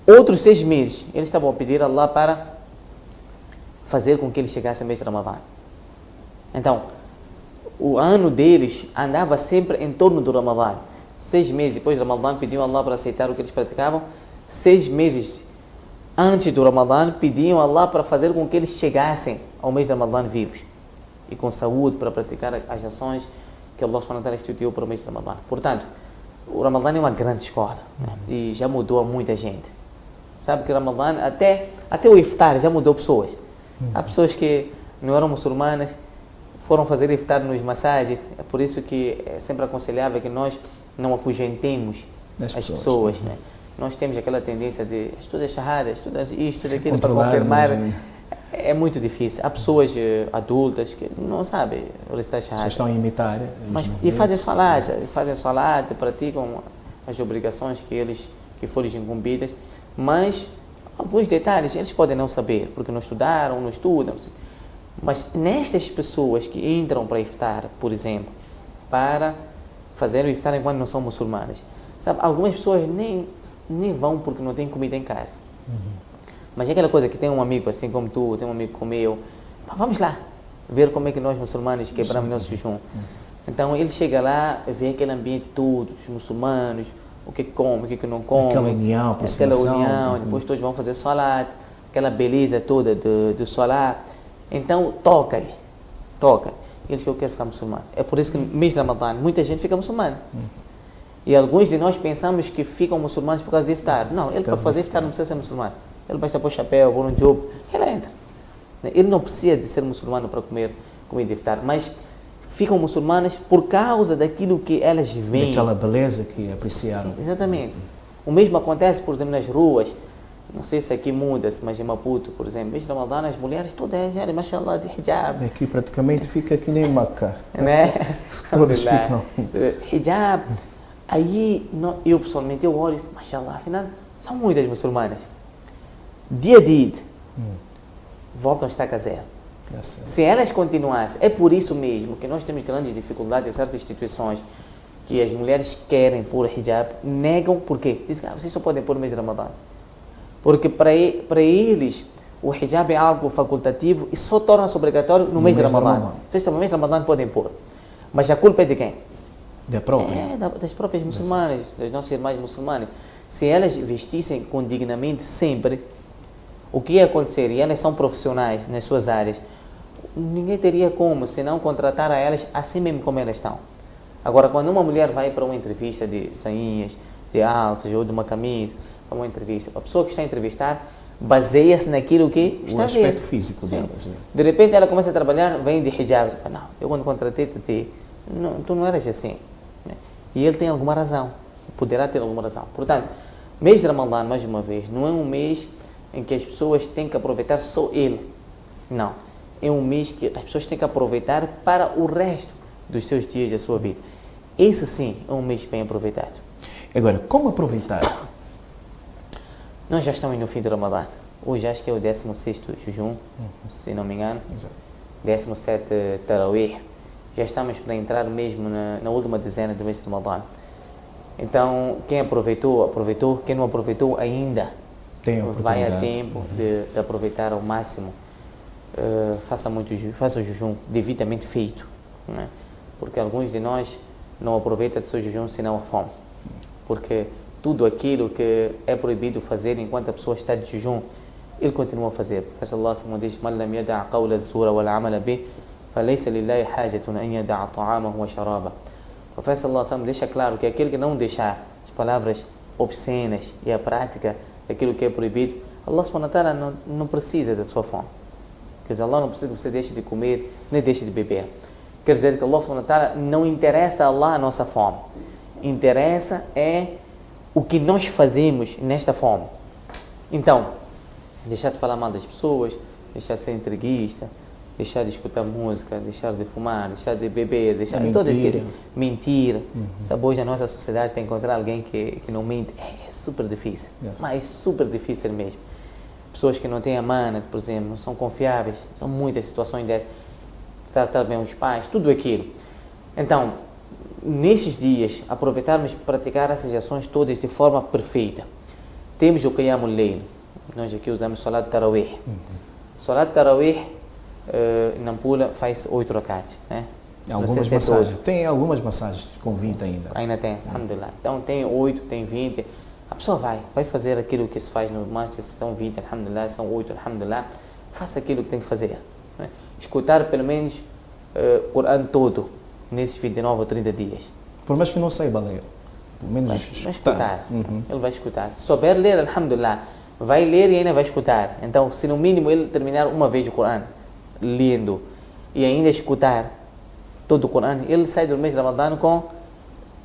Outros 6 meses, eles estavam a pedir a Allah para fazer com que eles chegassem ao mês de Ramadã. Então, o ano deles andava sempre em torno do Ramadã. 6 meses depois do Ramadã pediam a Allah para aceitar o que eles praticavam. 6 meses antes do Ramadã pediam a Allah para fazer com que eles chegassem ao mês de Ramadã vivos e com saúde para praticar as ações que Allah subhanahu wa ta'ala instituiu para o mês de Ramadã. Portanto, o Ramadã é uma grande escola, né? E já mudou a muita gente. Sabe que o Ramadã, até o iftar já mudou pessoas. Há pessoas que não eram muçulmanas, foram fazer iftar nos massagens. É por isso que é sempre aconselhável que nós não afugentemos as pessoas. Né? Nós temos aquela tendência de estuda shahada, estuda isto, estuda aquilo para confirmar. É muito difícil. Há pessoas adultas que não sabem recitar shahada. Só estão a imitar. E fazem salat, praticam as obrigações que foram incumbidas, mas alguns detalhes eles podem não saber, porque não estudaram, não estudam. Mas nestas pessoas que entram para iftar, por exemplo, para fazer o iftar enquanto não são muçulmanas, sabe, algumas pessoas nem vão porque não têm comida em casa. Mas é aquela coisa que tem um amigo assim como tu, tem um amigo como eu, vamos lá, ver como é que nós muçulmanos quebramos nosso jejum. Então ele chega lá, vê aquele ambiente todo, os muçulmanos, o que come, o que não come. Aquela união, depois todos vão fazer salat, aquela beleza toda do salat. Então toca-lhe. Eles que eu quero ficar muçulmano. É por isso que no mês de Ramadã muita gente fica muçulmano. E alguns de nós pensamos que ficam muçulmanos por causa de iftar. Não, ele para fazer iftar não precisa ser muçulmano. Ele basta pôr chapéu, pôr um job, ele entra. Ele não precisa de ser muçulmano para comer comida de iftar, mas ficam muçulmanas por causa daquilo que elas veem. Daquela beleza que apreciaram. Exatamente. O mesmo acontece, por exemplo, nas ruas. Não sei se aqui muda-se, mas em Maputo, por exemplo, mês de Ramadã, as mulheres todas, mashallah, de hijab. Aqui praticamente fica que nem Maca. Né? Todas ficam. Hijab. Aí, eu pessoalmente, eu olho, mashallah, afinal, são muitas muçulmanas. Dia a dia, voltam a estar a zero. Se elas continuassem, é por isso mesmo que nós temos grandes dificuldades em certas instituições que as mulheres querem pôr hijab, negam, por quê? Dizem que vocês só podem pôr no mês de Ramadã. Porque para eles, o hijab é algo facultativo e só torna-se obrigatório no mês de Ramadã. Então, no mês de Ramadã podem pôr. Mas a culpa é de quem? Da própria. Das próprias muçulmanas, das nossas irmãs muçulmanas. Se elas vestissem com dignamente sempre, o que ia acontecer? E elas são profissionais nas suas áreas. Ninguém teria como, se não contratar a elas assim mesmo como elas estão. Agora, quando uma mulher vai para uma entrevista de sainhas, de alças ou de uma camisa, para uma entrevista, a pessoa que está a entrevistar baseia-se naquilo que está a ver. O aspecto físico delas. De repente ela começa a trabalhar, vem de hijab. Não, eu quando contratei-te, tu não eras assim. E ele tem alguma razão, poderá ter alguma razão. Portanto, mês de Ramadã, mais uma vez, não é um mês em que as pessoas têm que aproveitar só ele. Não. É um mês que as pessoas têm que aproveitar para o resto dos seus dias da sua vida. Esse sim é um mês bem aproveitado. Agora, como aproveitar? Nós já estamos no fim do Ramadã. Hoje acho que é o 16º jejum, se não me engano. Exato. 17º Tarawih. Já estamos para entrar mesmo na última dezena do mês de Ramadã. Então, quem aproveitou, aproveitou. Quem não aproveitou ainda, vai a tempo de aproveitar ao máximo. Faça o jejum devidamente feito, né? Porque alguns de nós não aproveitam do seu jejum senão a fome, porque tudo aquilo que é proibido fazer enquanto a pessoa está de jejum, ele continua a fazer. Mas Allah diz: "Man lam yada' qawla az-zura wal 'amala bih, فَلَيْسَ لِلَّهِ حَاجَةٌ أَنْ يَدَعَ طَعَامَهُ وَشَرَابَهُ. O Profeta sallallahu alaihi wasallam deixa claro que aquele que não deixar as palavras obscenas e a prática daquilo que é proibido, Allah subhanahu wa ta'ala não precisa da sua fome. Quer dizer, Allah não precisa que você deixe de comer, nem deixe de beber. Quer dizer que Allah subhanahu wa ta'ala não interessa a Allah a nossa fome. Interessa é o que nós fazemos nesta fome. Então, deixar de falar mal das pessoas, deixar de ser entreguista, deixar de escutar música, deixar de fumar, deixar de beber, deixar de todas aquelas mentir. Sabe, hoje a nossa sociedade, para encontrar alguém que não mente, é super difícil. Mas super difícil mesmo. Pessoas que não têm amana, por exemplo, não são confiáveis, são muitas situações dessas. Tratar bem os pais, tudo aquilo. Então, nesses dias, aproveitarmos para praticar essas ações todas de forma perfeita. Temos o Qiyamul Layl. Nós aqui usamos Salat Tarawih. Salat Tarawih, na Nampula, faz 8 rakats, né? Algumas massagens. Tem algumas massagens com 20 ainda. Ainda tem, alhamdulillah. Então, tem 8, tem 20. A pessoa vai fazer aquilo que se faz no Masjid, são 20, alhamdulillah, são 8, alhamdulillah. Faça aquilo que tem que fazer. Né? Escutar pelo menos o Coran todo, nesses 29 ou 30 dias. Por mais que não saiba ler, pelo menos vai escutar. Ele vai escutar. Se souber ler, alhamdulillah, vai ler e ainda vai escutar. Então, se no mínimo ele terminar uma vez o Coran, lendo, e ainda escutar todo o Coran, ele sai do mês de Ramadã com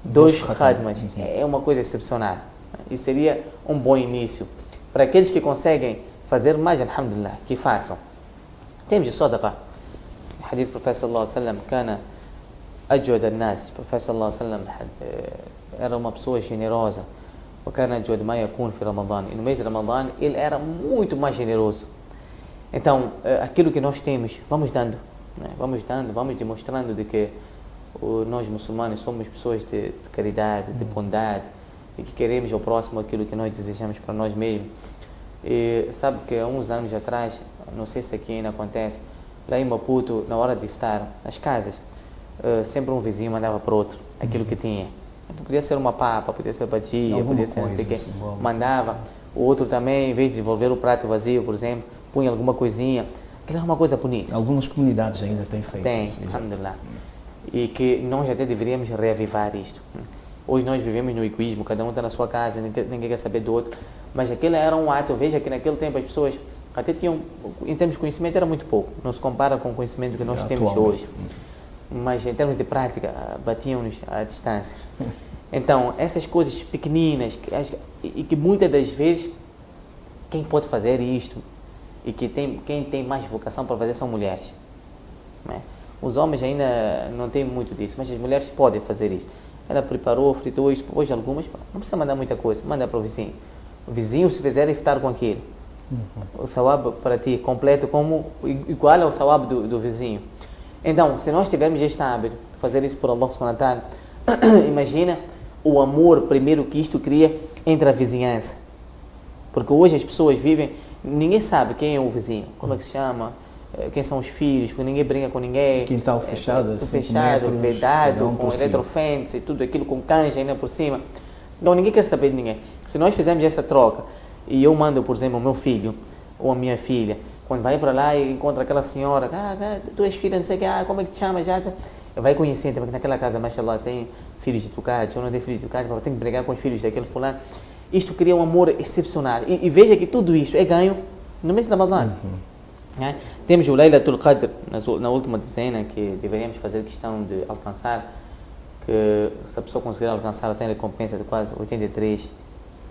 2 khatmas. É uma coisa excepcional. E seria um bom início. Para aqueles que conseguem fazer mais, alhamdulillah, que façam. Temos de sadaqa. O hadith do Profeta sallallahu alaihi wasallam, kana ajwad an-nas. O Profeta sallallahu alaihi wasallam era uma pessoa generosa. O kana ajwad ma yakun fi Ramadan. E no mês de Ramadã ele era muito mais generoso. Então, aquilo que nós temos, vamos dando. Né? Vamos dando, vamos demonstrando de que nós muçulmanos somos pessoas de caridade, de bondade, e que queremos ao próximo aquilo que nós desejamos para nós mesmos. E sabe que há uns anos atrás, não sei se aqui ainda acontece, lá em Maputo, na hora de iftar, nas casas, sempre um vizinho mandava para outro aquilo que tinha. Podia ser uma papa, podia ser batia, podia ser não sei o quê. Mandava. O outro também, em vez de devolver o prato vazio, por exemplo, punha alguma coisinha. Aquilo era uma coisa bonita. Algumas comunidades ainda têm feito isso. Tem, alhamdulillah. E que nós até deveríamos reavivar isto. Hoje nós vivemos no egoísmo, cada um está na sua casa, ninguém quer saber do outro. Mas aquele era um ato, veja que naquele tempo as pessoas até tinham, em termos de conhecimento era muito pouco, não se compara com o conhecimento que nós temos hoje. Mas em termos de prática, batiam-nos à distância. Então, essas coisas pequeninas, e que muitas das vezes, quem pode fazer isto, e quem tem mais vocação para fazer são mulheres. Né? Os homens ainda não têm muito disso, mas as mulheres podem fazer isso. Ela preparou, fritou isso, hoje algumas, não precisa mandar muita coisa, manda para o vizinho. O vizinho, se fizer iftar com aquilo, o thawab para ti completo, igual ao thawab do vizinho. Então, se nós tivermos este hábito de fazer isso por Allah subhanahu wa ta'ala, imagina o amor primeiro que isto cria entre a vizinhança. Porque hoje as pessoas vivem, ninguém sabe quem é o vizinho, como é que se chama, quem são os filhos, porque ninguém brinca com ninguém. Quintal fechado, vedado, com eletrofentes e tudo aquilo, com canja ainda por cima. Então ninguém quer saber de ninguém. Se nós fizermos essa troca, e eu mando, por exemplo, o meu filho, ou a minha filha, quando vai para lá e encontra aquela senhora, tu és filha, não sei o que, como é que te chama, já, vai conhecendo, porque naquela casa, mashallah, tem filhos educados, ou não tem filhos educados, tem que brigar com os filhos daquele fulano. Isto cria um amor excepcional. E veja que tudo isto é ganho no mês de Ramadã. Né? Temos o Laylatul Qadr, na última dezena, que deveríamos fazer questão de alcançar, que se a pessoa conseguir alcançar, ela tem recompensa de quase 83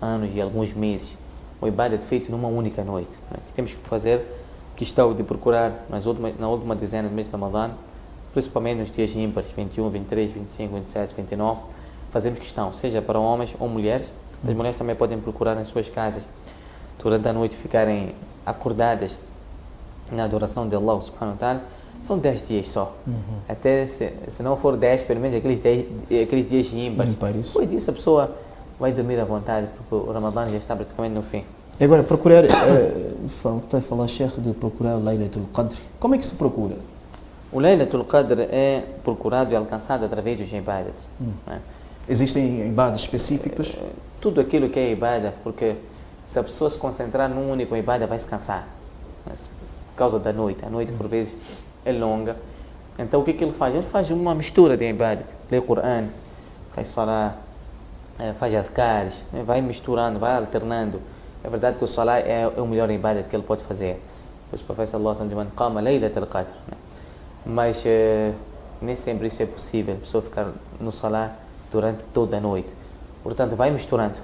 anos e alguns meses. O ibadat feito numa única noite. Né? Que temos que fazer questão de procurar na última dezena do mês de Ramadã, principalmente nos dias ímpares, 21, 23, 25, 27, 29, fazemos questão, seja para homens ou mulheres. As mulheres também podem procurar nas suas casas, durante a noite, ficarem acordadas na adoração de Allah subhanahu wa ta'ala. São 10 dias só. Até se não for 10, pelo menos aqueles dias ímpares. Depois disso a pessoa vai dormir à vontade, porque o Ramadã já está praticamente no fim. E agora, procurar, falta falar, Sheikh, de procurar o Laylatul Qadr. Como é que se procura? O Laylatul Qadr é procurado e alcançado através dos ibadat. Existem ibadas específicas? Tudo aquilo que é ibada, porque se a pessoa se concentrar num único ibada, vai se cansar. Mas, por causa da noite. A noite, por vezes, é longa. Então o que ele faz? Ele faz uma mistura de ibadat, lê o Coran, faz salah, faz adhkares, vai misturando, vai alternando. É verdade que o salah é o melhor ibadat que ele pode fazer. Pois o profeta sallallahu alaihi wasallam diz: "Qama laylatul qadr", mas nem sempre isso é possível, a pessoa ficar no salah durante toda a noite. Portanto, vai misturando.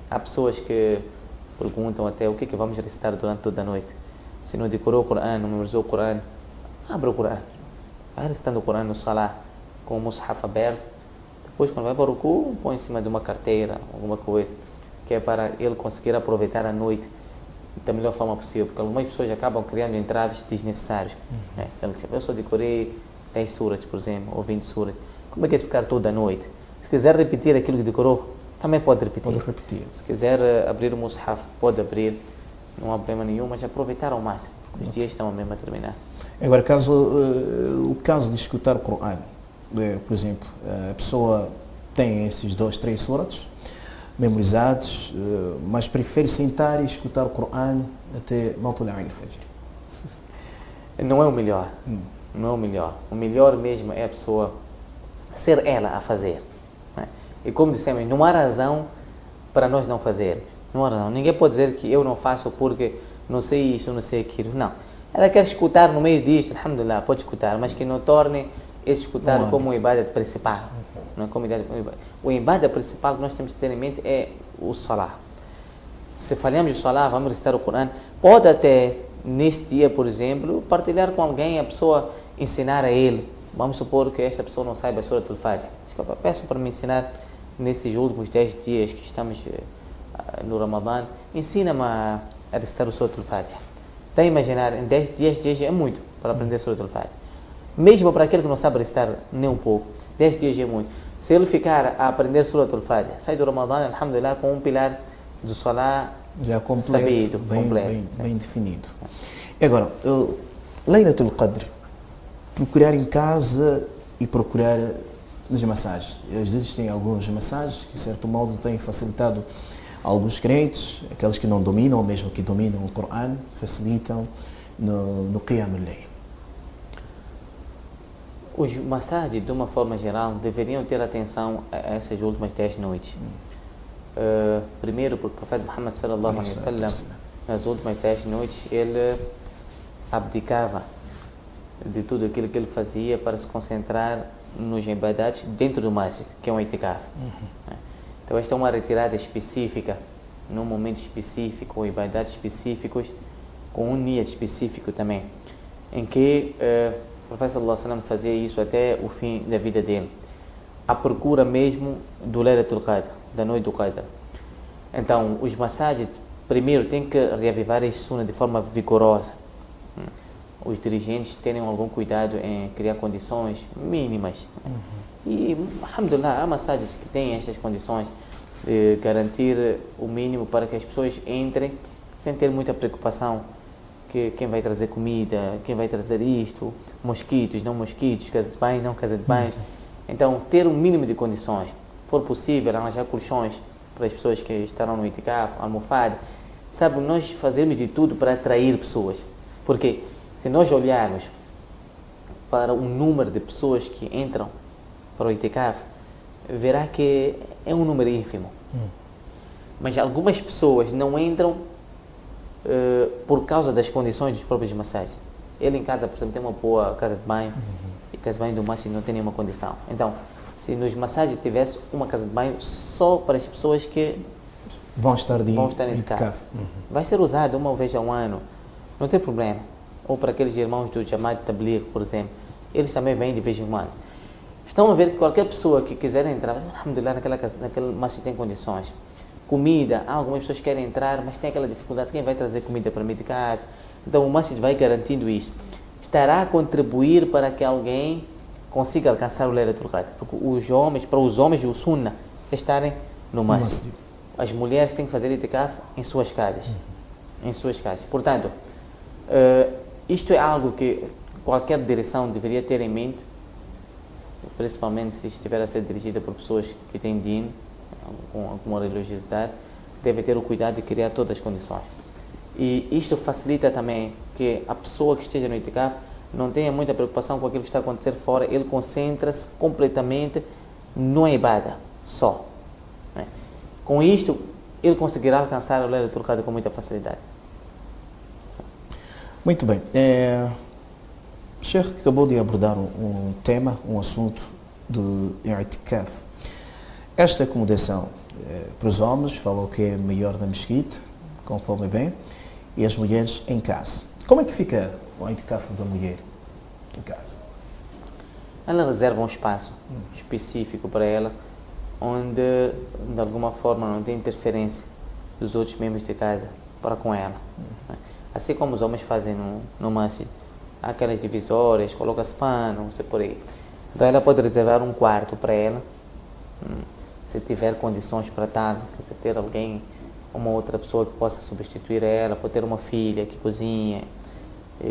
Há pessoas que perguntam até o que é que vamos recitar durante toda a noite. Se não decorou o Coran, não memorizou o Coran, abre o Coran. Vai recitando o Coran no salah com o mushaf aberto. Depois, quando vai para o ruku, põe em cima de uma carteira, alguma coisa, que é para ele conseguir aproveitar a noite da melhor forma possível, porque algumas pessoas acabam criando entraves desnecessários. Ele diz: eu só decorei 10 suras, por exemplo, ou 20 suras. Como é que é de ficar toda a noite? Se quiser repetir aquilo que decorou, também pode repetir. Pode repetir. Se quiser abrir o mushaf, pode abrir, não há problema nenhum, mas aproveitar ao máximo, porque os dias estão mesmo a terminar. Agora, o caso de escutar o Coran, por exemplo, a pessoa tem esses 2, 3 suras memorizados, mas prefere sentar e escutar o Coran até Matlu'a al-Fajr. Não é o melhor. Não é o melhor. O melhor mesmo é a pessoa ser ela a fazer. Né? E como dissemos, não há razão para nós não fazermos. Não há razão. Ninguém pode dizer que eu não faço porque não sei isso, não sei aquilo. Não. Ela quer escutar no meio disto, alhamdulillah, pode escutar, mas que não torne esse escutar como o ibadat principal. Não é como o ibadat principal que nós temos que ter em mente é o salah. Se falhamos de salah, vamos recitar o Coran. Pode até, neste dia, por exemplo, partilhar com alguém, a pessoa ensinar a ele. Vamos supor que esta pessoa não saiba a Surah Al-Fatiha. Peço para me ensinar nesses últimos 10 dias que estamos no Ramadã, ensina-me a recitar o Surah Al-Fatiha. Está a imaginar, em 10 dias é muito para aprender a Surah Al-Fatiha. Mesmo para aquele que não sabe recitar nem um pouco, 10 dias é muito. Se ele ficar a aprender Surah Al-Fatiha, sai do Ramadã, alhamdulillah, com um pilar do Salah já completo, sabido, bem definido. E agora, Laylatul Qadr, procurar em casa e procurar nas massagens. Existem algumas massagens que, de certo modo, têm facilitado alguns crentes, aqueles que não dominam, ou mesmo que dominam o Coran, facilitam no Qiyam al-Layl. Os massagens, de uma forma geral, deveriam ter atenção a essas últimas 10 noites. Primeiro, porque o profeta Muhammad sallallahu alaihi wasallam, nas últimas 10 noites, ele abdicava de tudo aquilo que ele fazia para se concentrar nos ibadats dentro do masjid, que é um itikaf. Então esta é uma retirada específica, num momento específico, com ibadats específicos, com um niyat específico também, em que o profeta sallallahu alaihi wasallam fazia isso até o fim da vida dele, à procura mesmo do Laylatul Qadr, da noite do Qadr. Então os massagens primeiro têm que reavivar este sunnah de forma vigorosa. Os dirigentes terem algum cuidado em criar condições mínimas. E, alhamdulillah, há massagens que têm estas condições de garantir o mínimo para que as pessoas entrem sem ter muita preocupação que quem vai trazer comida, quem vai trazer isto, mosquitos, não mosquitos, casa de banho, não casa de banho. Então, ter um mínimo de condições. Se for possível, arranjar colchões para as pessoas que estarão no itikaf, almofada. Sabe, nós fazemos de tudo para atrair pessoas. Porque se nós olharmos para o número de pessoas que entram para o itikaf, verá que é um número ínfimo. Mas algumas pessoas não entram por causa das condições dos próprios massagens. Ele em casa, por exemplo, tem uma boa casa de banho, e a casa de banho do masjid não tem nenhuma condição. Então, se nos massagens tivesse uma casa de banho só para as pessoas que vão estar em itikaf, vai ser usado uma vez ao ano, não tem problema. Ou para aqueles irmãos do Jamaat Tabligh, por exemplo, eles também vêm de vez em quando. Estão a ver que qualquer pessoa que quiser entrar, alhamdulillah, naquele masjid tem condições. Comida, algumas pessoas querem entrar, mas tem aquela dificuldade, quem vai trazer comida para mim de casa? Então o masjid vai garantindo isso. Estará a contribuir para que alguém consiga alcançar o Laylatul Qadr. Porque para os homens, o sunnah é estarem no masjid. As mulheres têm que fazer itikaf em suas casas. Em suas casas. Portanto, isto é algo que qualquer direção deveria ter em mente, principalmente se estiver a ser dirigida por pessoas que têm din, com alguma religiosidade, deve ter o cuidado de criar todas as condições. E isto facilita também que a pessoa que esteja no itikaf não tenha muita preocupação com aquilo que está a acontecer fora, ele concentra-se completamente no ibada, só. Né? Com isto, ele conseguirá alcançar o Laylatul Qadr com muita facilidade. Muito bem. O Sheikh acabou de abordar um tema, um assunto do i'tikaf. Esta acomodação para os homens, falou que é melhor na mesquita, conforme bem, e as mulheres em casa. Como é que fica o i'tikaf da mulher em casa? Ela reserva um espaço específico para ela, onde de alguma forma não tem interferência dos outros membros de casa para com ela. Assim como os homens fazem no masjid. Há aquelas divisórias, coloca-se pano, não sei por aí. Então ela pode reservar um quarto para ela, se tiver condições para tal, se ter alguém, uma outra pessoa que possa substituir ela, pode ter uma filha que cozinha,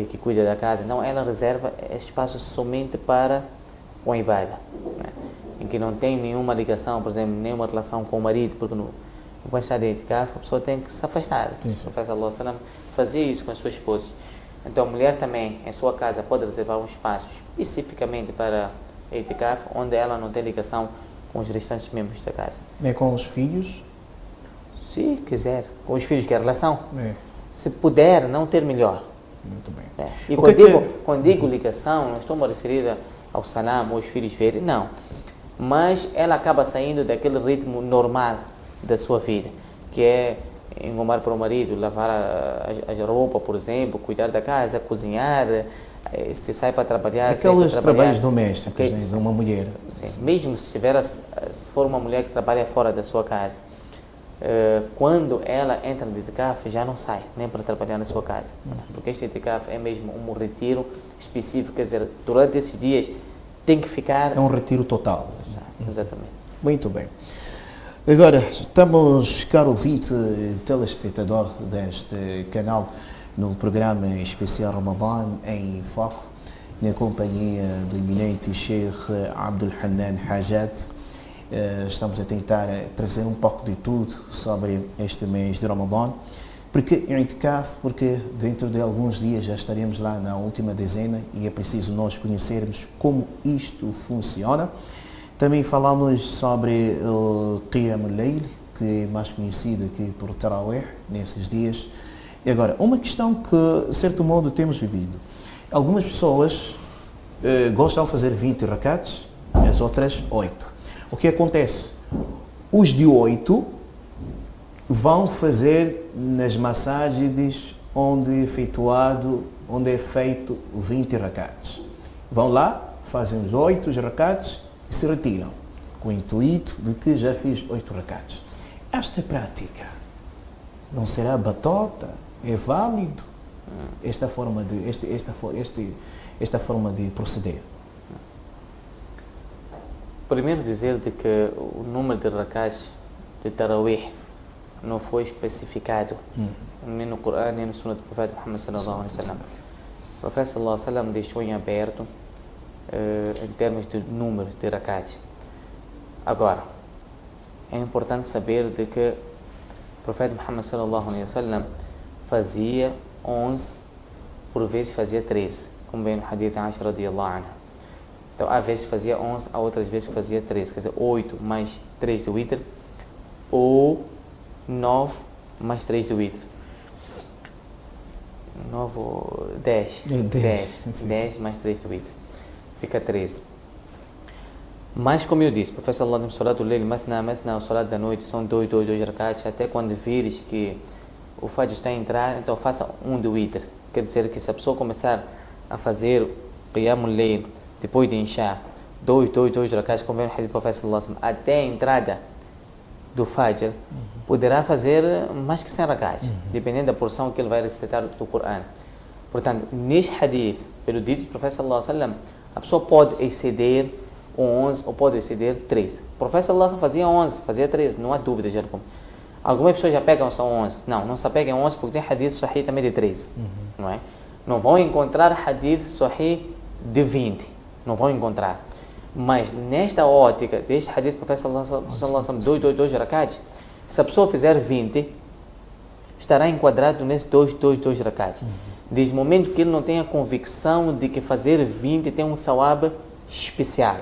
que cuida da casa. Então ela reserva espaço somente para o ibada, né? Em que não tem nenhuma ligação, por exemplo, nenhuma relação com o marido, porque quando está de i'tikaf, a pessoa tem que se afastar. O profeta sallallahu alaihi wasallam fazia isso com as suas esposas. Então a mulher também, em sua casa, pode reservar um espaço especificamente para i'tikaf, onde ela não tem ligação com os restantes membros da casa. É com os filhos? Se quiser. Com os filhos, que é a relação? Se puder, não ter melhor. Muito bem. E quando digo ligação, não estou-me a referir ao salam, ou os filhos verem, não. Mas ela acaba saindo daquele ritmo normal da sua vida, que é engomar para o marido, lavar a roupa, por exemplo, cuidar da casa, cozinhar, se sai para trabalhar. Aqueles trabalhos domésticos, de uma mulher. Sim. Mesmo se for uma mulher que trabalha fora da sua casa, quando ela entra no i'tikaf, já não sai, nem para trabalhar na sua casa. Porque este i'tikaf é mesmo um retiro específico, quer dizer, durante esses dias tem que ficar... É um retiro total. Exatamente. Muito bem. Agora, estamos, caro ouvinte, telespectador deste canal, no programa especial Ramadan em Foco, na companhia do eminente Sheikh Abdul Hanan Hajat. Estamos a tentar trazer um pouco de tudo sobre este mês de Ramadan. Porque i'tikaf, porque dentro de alguns dias já estaremos lá na última dezena e é preciso nós conhecermos como isto funciona. Também falamos sobre o Qiyam al-Layl, que é mais conhecido aqui por Tarawih, nesses dias. E agora, uma questão que, de certo modo, temos vivido. Algumas pessoas gostam de fazer 20 rakats, as outras 8. O que acontece? Os de 8 vão fazer nas massagens onde é feito 20 rakats. Vão lá, fazem os 8 rakats e se retiram, com o intuito de que já fiz 8 rakats. Esta prática não será batota? É válido esta forma de proceder? Primeiro dizer de que o número de rakats de Tarawih não foi especificado nem no Corão nem no Sunnah do Profeta Muhammad sallallahu alaihi wasallam. O Profeta sallallahu alaihi wasallam deixou em aberto em termos de número de rakats. Agora, é importante saber de que o Profeta Muhammad sallallahu alaihi wasallam fazia 11, por vezes fazia 13, como vem no hadith de Aisha radiyallahu anha. Então, às vezes fazia 11, a outras vezes fazia 13, quer dizer, 8 mais 3 do witr, ou 9 mais 3 do witr. 9 ou 10. 10 mais 3 do witr. Fica 13. Mas, como eu disse, o professor Allah no Salat do Leil, Mathna, o Salat da noite, são 2 rakats, até quando vires que o Fajr está a entrar, então faça um do witr. Quer dizer que se a pessoa começar a fazer Qiyamul Layl, depois de Isha, 2 rakats, como vem no hadith do Profeta sallallahu alaihi wasallam, até a entrada do Fajr, poderá fazer mais que 100 rakats, dependendo da porção que ele vai recitar do Corão. Portanto, neste hadith, pelo dito do Profeta sallallahu alaihi wasallam, a pessoa pode exceder o 11 ou pode exceder 13. O Profeta sallallahu alaihi wasallam fazia 11, fazia 13, não há dúvida já. Algumas pessoas já pegam só 11. Não se apegam a 11 porque tem hadith sahih também de 13. Não é? Não vão encontrar hadith sahih de 20. Não vão encontrar. Mas nesta ótica, deste hadith do Profeta sallallahu alaihi wasallam, 2 rakats, se a pessoa fizer 20, estará enquadrado nesses 2 rakats. desde o momento que ele não tem a convicção de que fazer 20 tem um sawab especial.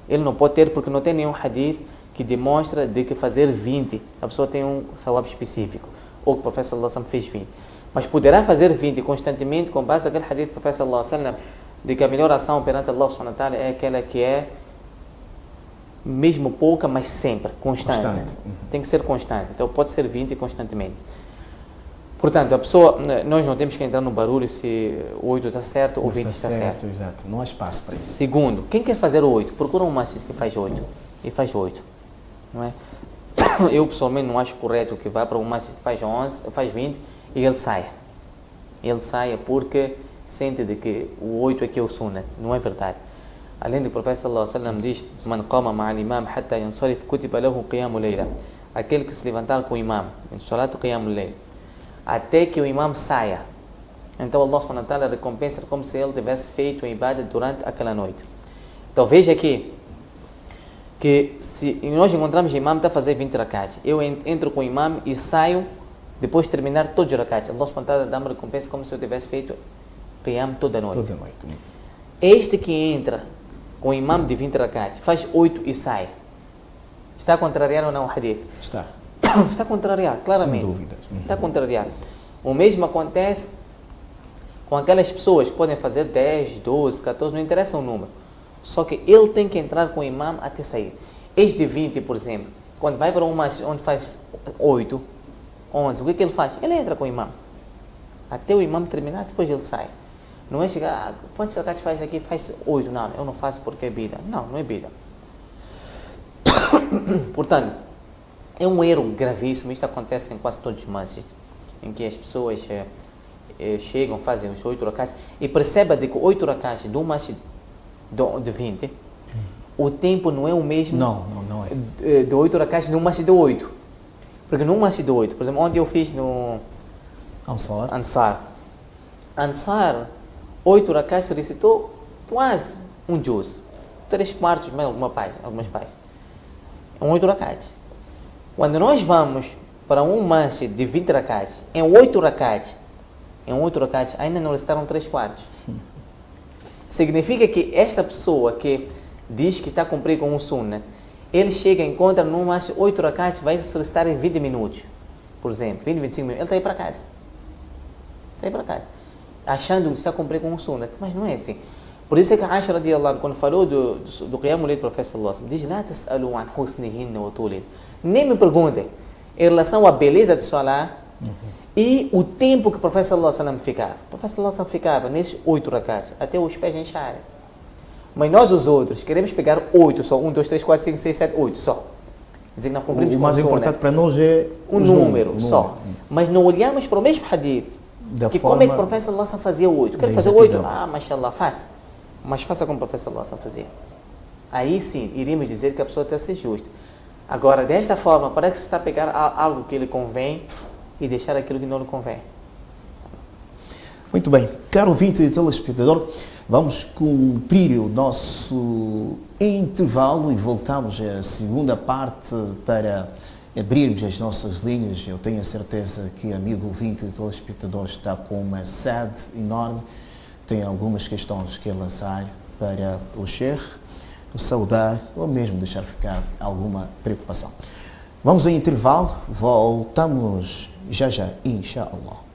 Ele não pode ter, porque não tem nenhum hadith que demonstra de que fazer 20 a pessoa tem um sawab específico, ou que o Profeta sallallahu alaihi wasallam fez 20. Mas poderá fazer 20 constantemente com base naquele hadith do Profeta sallallahu alaihi wasallam de que a melhor ação perante Allah subhanahu wa ta'ala é aquela que é mesmo pouca, mas sempre, constante. Tem que ser constante. Então pode ser 20 constantemente. Portanto, a pessoa, nós não temos que entrar no barulho se o 8 está certo ou o 20 está certo. Exato. Não há espaço para isso. Segundo, quem quer fazer o 8, procura um masjid que faz 8 e faz 8. Não é? Eu pessoalmente não acho correto que vá para um masjid que faz 11, faz 20 e ele saia. Ele saia porque sente de que o 8 é que é o sunnah. Não é verdade. Além do que o Profeta sallallahu alaihi wasallam diz: "Man qama ma'al imam hatta yansarif kutiba lahu qiyamul layla." Aquele que se levantar com o imam em salat qiyamul layl, até que o imam saia. Então Allah subhanahu wa ta'ala recompensa como se ele tivesse feito a ibadah durante aquela noite. Então veja aqui que se nós encontramos o imam está a fazer 20 rakats, eu entro com o imam e saio depois de terminar todos os rakats, Allah subhanahu wa ta'ala dá-me recompensa como se eu tivesse feito qiyam toda a noite. Toda noite. Este que entra com o imam de 20 rakats, faz 8 e sai, está a contrariar ou não o hadith? Está. Está a contrariar, claramente. Sem dúvidas. Está a contrariar. O mesmo acontece com aquelas pessoas que podem fazer 10, 12, 14, não interessa o número. Só que ele tem que entrar com o imam até sair. Este de 20, por exemplo, quando vai para uma onde faz 8, 11, o que ele faz? Ele entra com o imam. Até o imam terminar, depois ele sai. Não é chegar, quantos rakats faz aqui? Faz 8. Não, eu não faço porque é bida. Não, não é bida. Portanto, é um erro gravíssimo. Isto acontece em quase todos os masjids, em que as pessoas chegam, fazem os 8 rakats e perceba de que 8 rakats do masjid de 20, o tempo não é o mesmo. Não é. De 8 rakats no masjid de 8. Porque no masjid de 8, por exemplo, onde eu fiz no Ansar, 8 rakats recitou quase um juz, 3/4, algumas páginas. 8 rakats. Quando nós vamos para um masjid de 20 rakats, em 8 rakats, ainda não recitaram 3/4. Significa que esta pessoa que diz que está a cumprir com o sunnah, ele chega e encontra num masjid 8 rakats, vai se recitar em 20 minutos, por exemplo, 20, 25 minutos, ele está aí para casa. Achando que está a cumprir com o sunnah, mas não é assim. Por isso é que a Aisha radiyallahu anha, quando falou do qiyamul layl do Profeta sallallahu alaihi wasallam, diz: "La tas'alu an husnihinna wa tulin." Nem me perguntem em relação à beleza do salah e o tempo que o Profeta sallallahu alaihi wasallam ficava. O Profeta sallallahu alaihi wasallam ficava nesses 8 rakats até os pés incharem. Mas nós os outros queremos pegar 8 só, 1, 2, 3, 4, 5, 6, 7, 8 só. Dizer que não cumprimos O mais importante para nós é um número só. Mas não olhamos para o mesmo hadith. Que como é que o Profeta sallallahu alaihi wasallam fazia 8? Quer fazer 8? Mashallah, faça. Mas faça como o Profeta sallallahu alaihi wasallam fazia. Aí sim, iríamos dizer que a pessoa está a ser justa. Agora, desta forma, parece que você está a pegar algo que lhe convém e deixar aquilo que não lhe convém. Muito bem. Caro ouvinte e telespectador, vamos cumprir o nosso intervalo e voltamos à segunda parte para abrirmos as nossas linhas. Eu tenho a certeza que o amigo ouvinte e telespectador está com uma sede enorme, tem algumas questões que lançar para o Sheikh, o saudar ou mesmo deixar ficar alguma preocupação. Vamos ao intervalo, voltamos já, inshallah.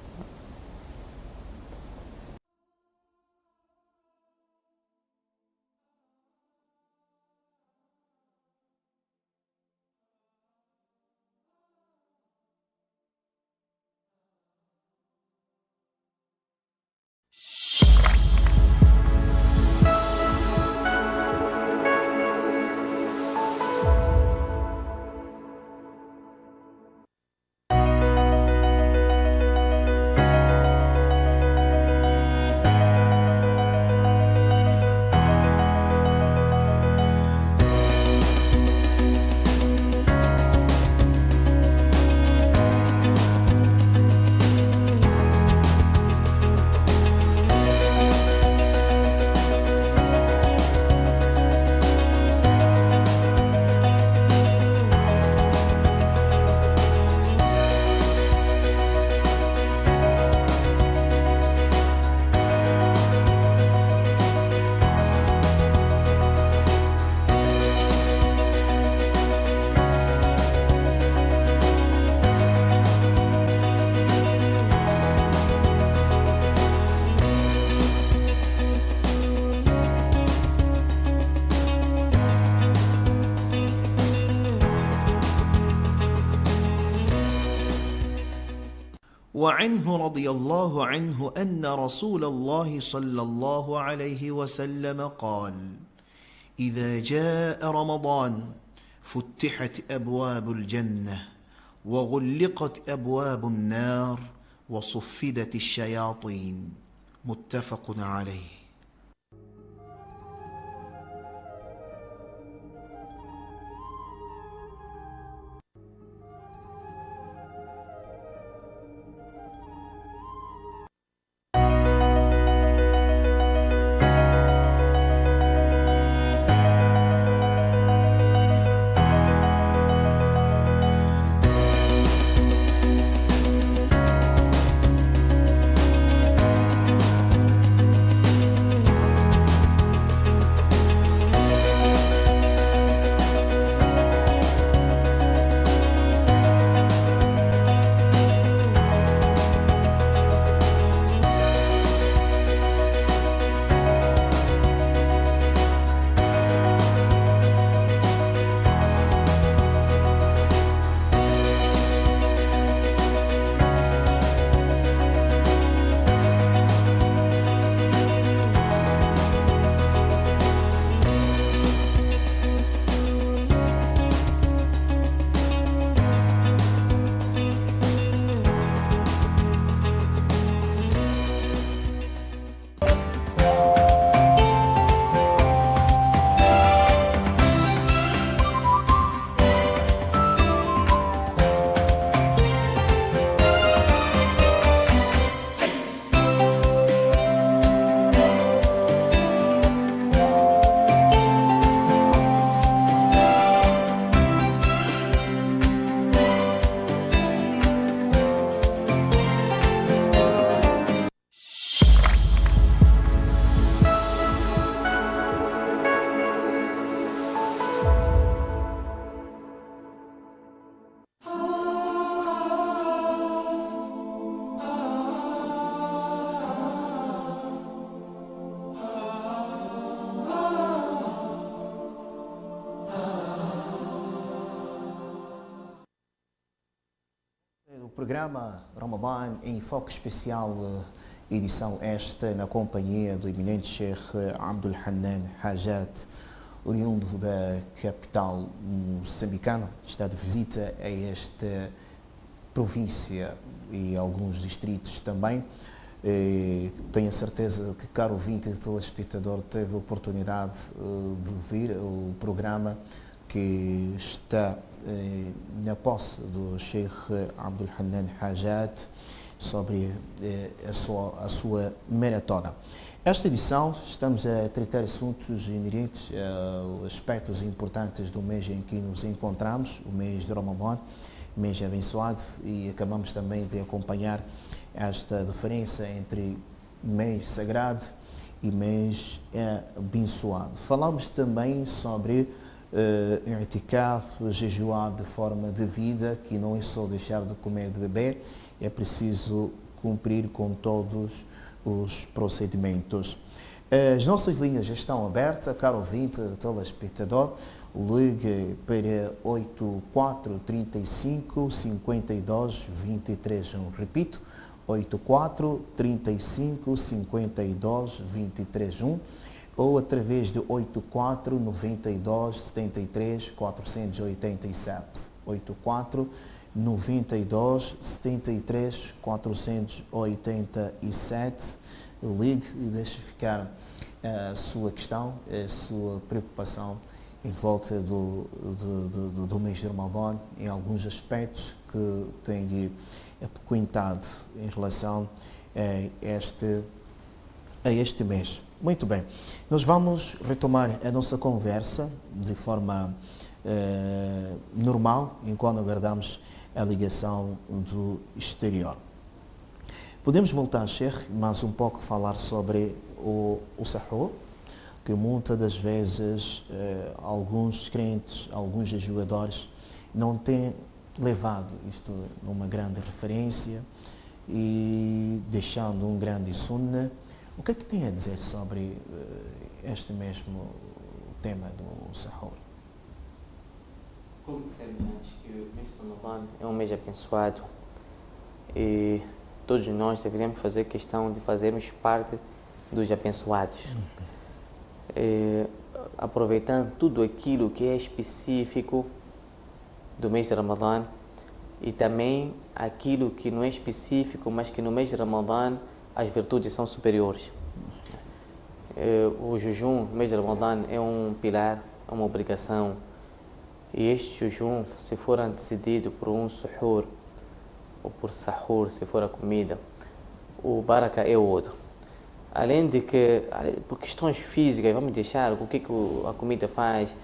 وعنه رضي الله عنه أن رسول الله صلى الله عليه وسلم قال: إذا جاء رمضان فتحت أبواب الجنة وغلقت أبواب النار وصفدت الشياطين. متفق عليه. Programa Ramadan em foco especial, edição esta na companhia do eminente Sheikh Abdul Hanan Hajat, oriundo da capital moçambicana. Está de visita a esta província e alguns distritos também. Tenho a certeza que, caro ouvinte e telespectador, teve a oportunidade de vir ao programa que está na posse do Sheikh Abdul Hanan Hajat sobre a sua maratona. Esta edição estamos a tratar assuntos inerentes a aspectos importantes do mês em que nos encontramos, o mês de Ramadã, mês abençoado, e acabamos também de acompanhar esta diferença entre mês sagrado e mês abençoado. Falamos também sobre i'tikaf, jejuar de forma devida, que não é só deixar de comer e de beber, é preciso cumprir com todos os procedimentos. As nossas linhas já estão abertas, caro ouvinte, telespectador, ligue para 8435 52 23. Repito, 8435 52 23. Ou através de 84 92 73 487. 84 92 73 487. Ligue e deixe ficar a sua questão, a sua preocupação em volta do mês de Ramadã, em alguns aspectos que tenho apoquentado em relação a este mês. Muito bem, nós vamos retomar a nossa conversa de forma normal, enquanto aguardamos a ligação do exterior. Podemos voltar, Sheikh, mais um pouco falar sobre o sahur, que muitas das vezes alguns crentes, alguns jejuadores não têm levado isto numa grande referência e deixando um grande sunnah. O que é que tem a dizer sobre este mesmo tema do sahur? Como dissemos antes, que o mês de Ramadã é um mês abençoado e todos nós deveríamos fazer questão de fazermos parte dos abençoados. Aproveitando tudo aquilo que é específico do mês de Ramadã e também aquilo que não é específico, mas que no mês de Ramadã as virtudes são superiores. O jejum no mês de Ramadã é um pilar, é uma obrigação. E este jejum, se for antecedido por um suhoor ou por sahur, se for a comida, o baraka é outro. Além de que, por questões físicas, vamos deixar o que a comida faz,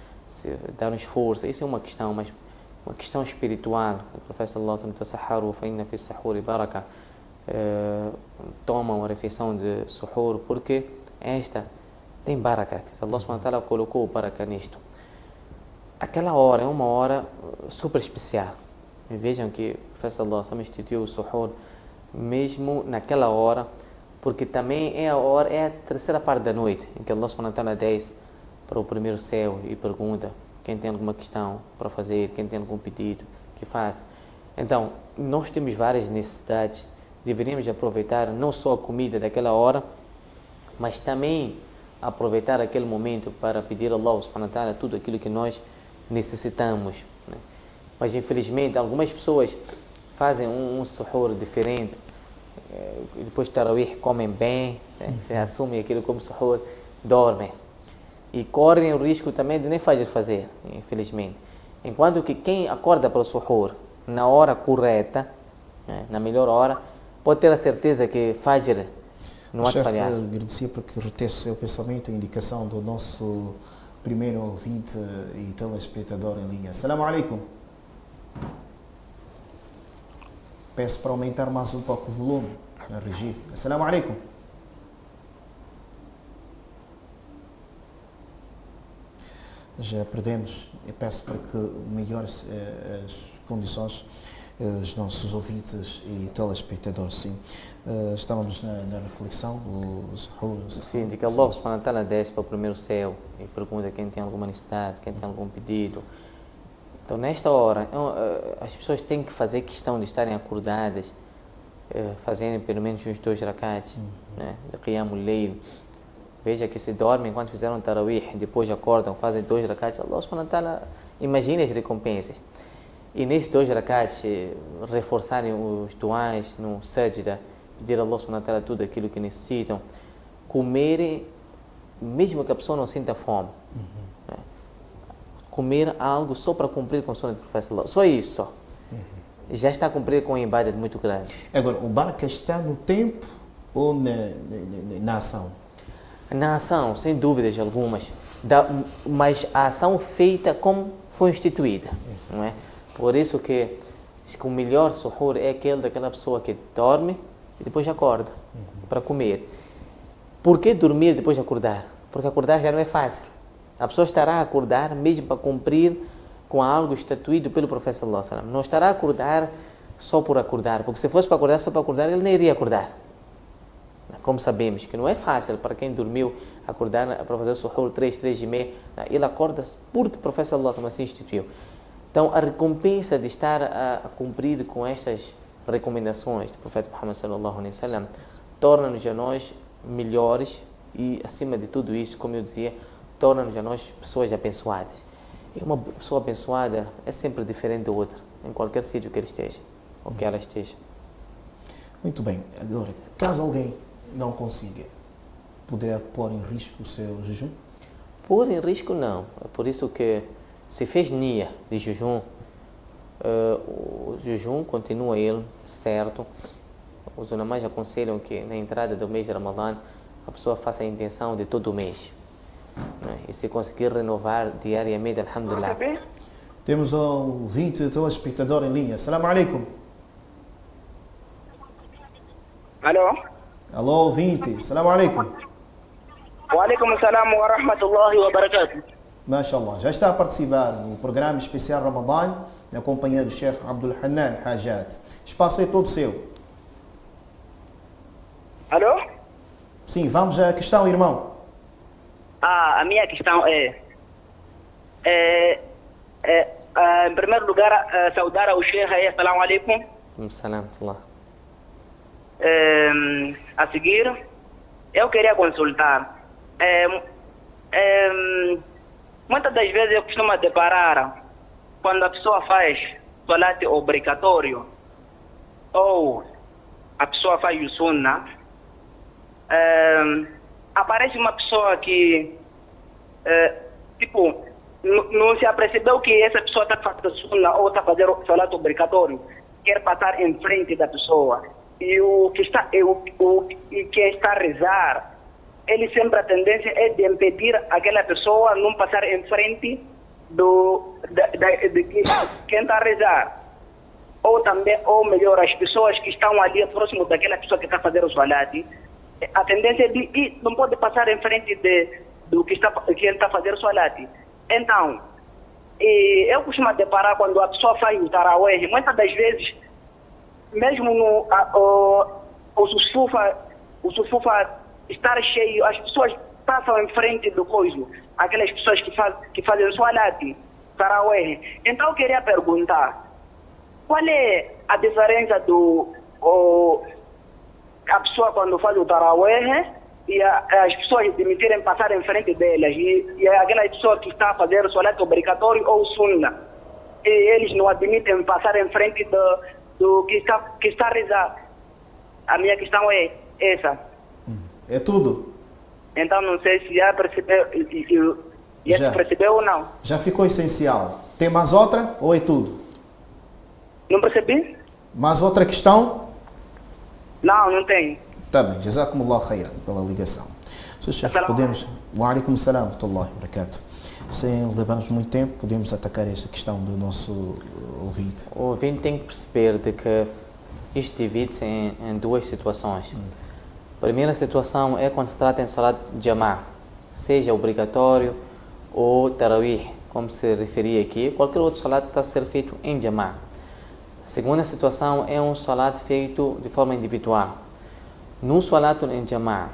dar-nos força, isso é uma questão, mas uma questão espiritual. O profeta sallallahu alaihi wasallam fa inna fi sahuri baraka, tomam a refeição de suhoor, porque esta tem baraka, que Allah subhanahu wa ta'ala colocou o baraka nisto. Aquela hora é uma hora super especial. E vejam que o profeta sallallahu alaihi wasallam instituiu o suhoor mesmo naquela hora, porque também é a terceira parte da noite, em que Allah subhanahu wa ta'ala desce para o primeiro céu e pergunta quem tem alguma questão para fazer, quem tem algum pedido, que faça. Então, nós temos várias necessidades, deveríamos aproveitar não só a comida daquela hora, mas também aproveitar aquele momento para pedir a Allah subhanahu wa ta'ala tudo aquilo que nós necessitamos, né? Mas infelizmente algumas pessoas fazem um suhoor diferente, depois de Tarawih comem bem, né? Se assumem aquilo como suhoor, dormem e correm o risco também de nem fazer, infelizmente. Enquanto que quem acorda para o suhoor na hora correta, né? Na melhor hora, pode ter a certeza que Fajr não há de falhar. Agradecia porque retesse o seu pensamento, a indicação do nosso primeiro ouvinte e telespectador em linha. Assalamu alaikum. Peço para aumentar mais um pouco o volume na regi. Assalamu alaikum. Já perdemos. Eu peço para que melhores as condições os nossos ouvintes e telespectadores, sim. Estávamos na reflexão do Suhoor. Sim, de que Allah subhanahu wa ta'ala desce para o primeiro céu e pergunta quem tem alguma necessidade, quem tem algum pedido. Então, nesta hora, as pessoas têm que fazer questão de estarem acordadas, fazerem pelo menos uns 2 rakats, né, de Qiyamul Layl. Veja que se dormem enquanto fizeram Tarawih, depois acordam, fazem 2 rakats, Allah subhanahu wa ta'ala imagina as recompensas. E nesses 2 rakats, reforçarem os duás no sajda, pedir a Allah subhanahu wa ta'ala tudo aquilo que necessitam, comerem, mesmo que a pessoa não sinta fome, né? Comer algo só para cumprir com o sono do profeta, só isso, só. Já está a cumprir com uma ibadat muito grande. Agora, o barca está no tempo ou na ação? Na ação, sem dúvidas algumas, mas a ação feita como foi instituída, não é? Por isso que o melhor suhoor é aquele daquela pessoa que dorme e depois acorda para comer. Por que dormir depois de acordar? Porque acordar já não é fácil. A pessoa estará a acordar mesmo para cumprir com algo estatuído pelo profeta sallallahu alaihi wasallam. Não estará a acordar só por acordar, porque se fosse para acordar só para acordar, ele nem iria acordar. Como sabemos que não é fácil para quem dormiu acordar para fazer o suhoor 3:30, ele acorda porque o profeta sallallahu alaihi wasallam assim instituiu. Então, a recompensa de estar a cumprir com estas recomendações do profeta Muhammad sallallahu alaihi wasallam torna-nos a nós melhores e, acima de tudo isso, como eu dizia, torna-nos a nós pessoas abençoadas. E uma pessoa abençoada é sempre diferente da outra, em qualquer sítio que ele esteja, ou que ela esteja. Muito bem. Agora, caso alguém não consiga, poderá pôr em risco o seu jejum? Pôr em risco, não. É por isso que, se fez nia de jejum, o jejum continua ele certo. Os ulamás aconselham que na entrada do mês de Ramadã a pessoa faça a intenção de todo o mês, né? E se conseguir renovar diariamente, alhamdulillah. Temos um 20 telespectador em linha. Assalamu alaikum. Alô? Alô, 20. Assalamu alaikum. Wa alaikum assalam wa rahmatullahi wa barakatuh. MashaAllah. Já está a participar no programa especial Ramadã, na companhia do Sheikh Abdul Hanan Hajat. Espaço é todo seu. Alô? Sim, vamos à questão, irmão. A minha questão em primeiro lugar, saudar ao Sheikh, assalamu alaikum. Salam. A seguir, eu queria consultar. Muitas das vezes eu costumo deparar quando a pessoa faz salat obrigatório ou a pessoa faz o sunnah, aparece uma pessoa que não se apercebeu que essa pessoa está fazendo sunnah ou está fazendo salat obrigatório, quer passar em frente da pessoa, e quem está a rezar, ele sempre a tendência é de impedir aquela pessoa não passar em frente de quem está a rezar. Ou melhor, as pessoas que estão ali próximo daquela pessoa que está fazendo o salat, a tendência é de não pode passar em frente do que ele está fazendo o salat. Então, eu costumo deparar quando a pessoa faz o tarawih, muitas das vezes, mesmo o sufufa estar cheio, as pessoas passam em frente do coiso, aquelas pessoas que fazem salat, tarawih. Então eu queria perguntar, qual é a diferença a pessoa quando faz o tarawih e as pessoas admitirem passar em frente delas, e aquela pessoa que está a fazer o salat obrigatório ou sunnah, e eles não admitem passar em frente do que está a rezar? A minha questão é essa. É tudo? Então não sei se já percebeu, Já. percebeu ou não. Já ficou essencial. Tem mais outra ou é tudo? Não percebi? Mais outra questão? Não tem. Tá bem, jazakumullah khairan pela ligação. Sr. Sheikh, Assalamu podemos... Wa alaikum salam wa rahmatullahi wa barakatuh. Sem levar-nos muito tempo, podemos atacar esta questão do nosso ouvinte. O ouvinte tem que perceber de que isto divide-se em duas situações. A primeira situação é quando se trata em salat jamá, seja obrigatório ou tarawih, como se referia aqui, qualquer outro salat está a ser feito em jamá. A segunda situação é um salat feito de forma individual. No salat em jamá,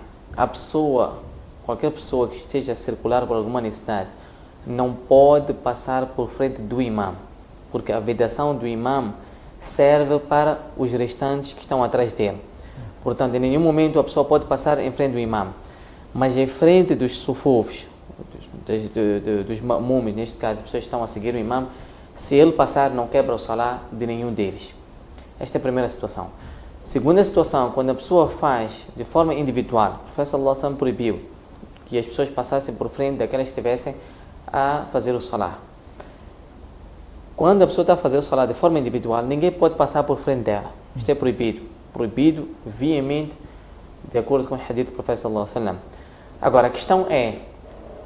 qualquer pessoa que esteja a circular por alguma necessidade, não pode passar por frente do imam, porque a vedação do imam serve para os restantes que estão atrás dele. Portanto, em nenhum momento a pessoa pode passar em frente do imam, mas em frente dos sufufs, dos ma'mumis, neste caso, as pessoas que estão a seguir o imam, se ele passar, não quebra o salat de nenhum deles. Esta é a primeira situação. Segunda situação, quando a pessoa faz de forma individual, o professor sallallahu alaihi wasallam proibiu que as pessoas passassem por frente daquelas que estivessem a fazer o salat. Quando a pessoa está a fazer o salat de forma individual, ninguém pode passar por frente dela. Isto é proibido veemente, de acordo com o hadith do professor sallallahu alaihi wasallam. Agora, a questão é,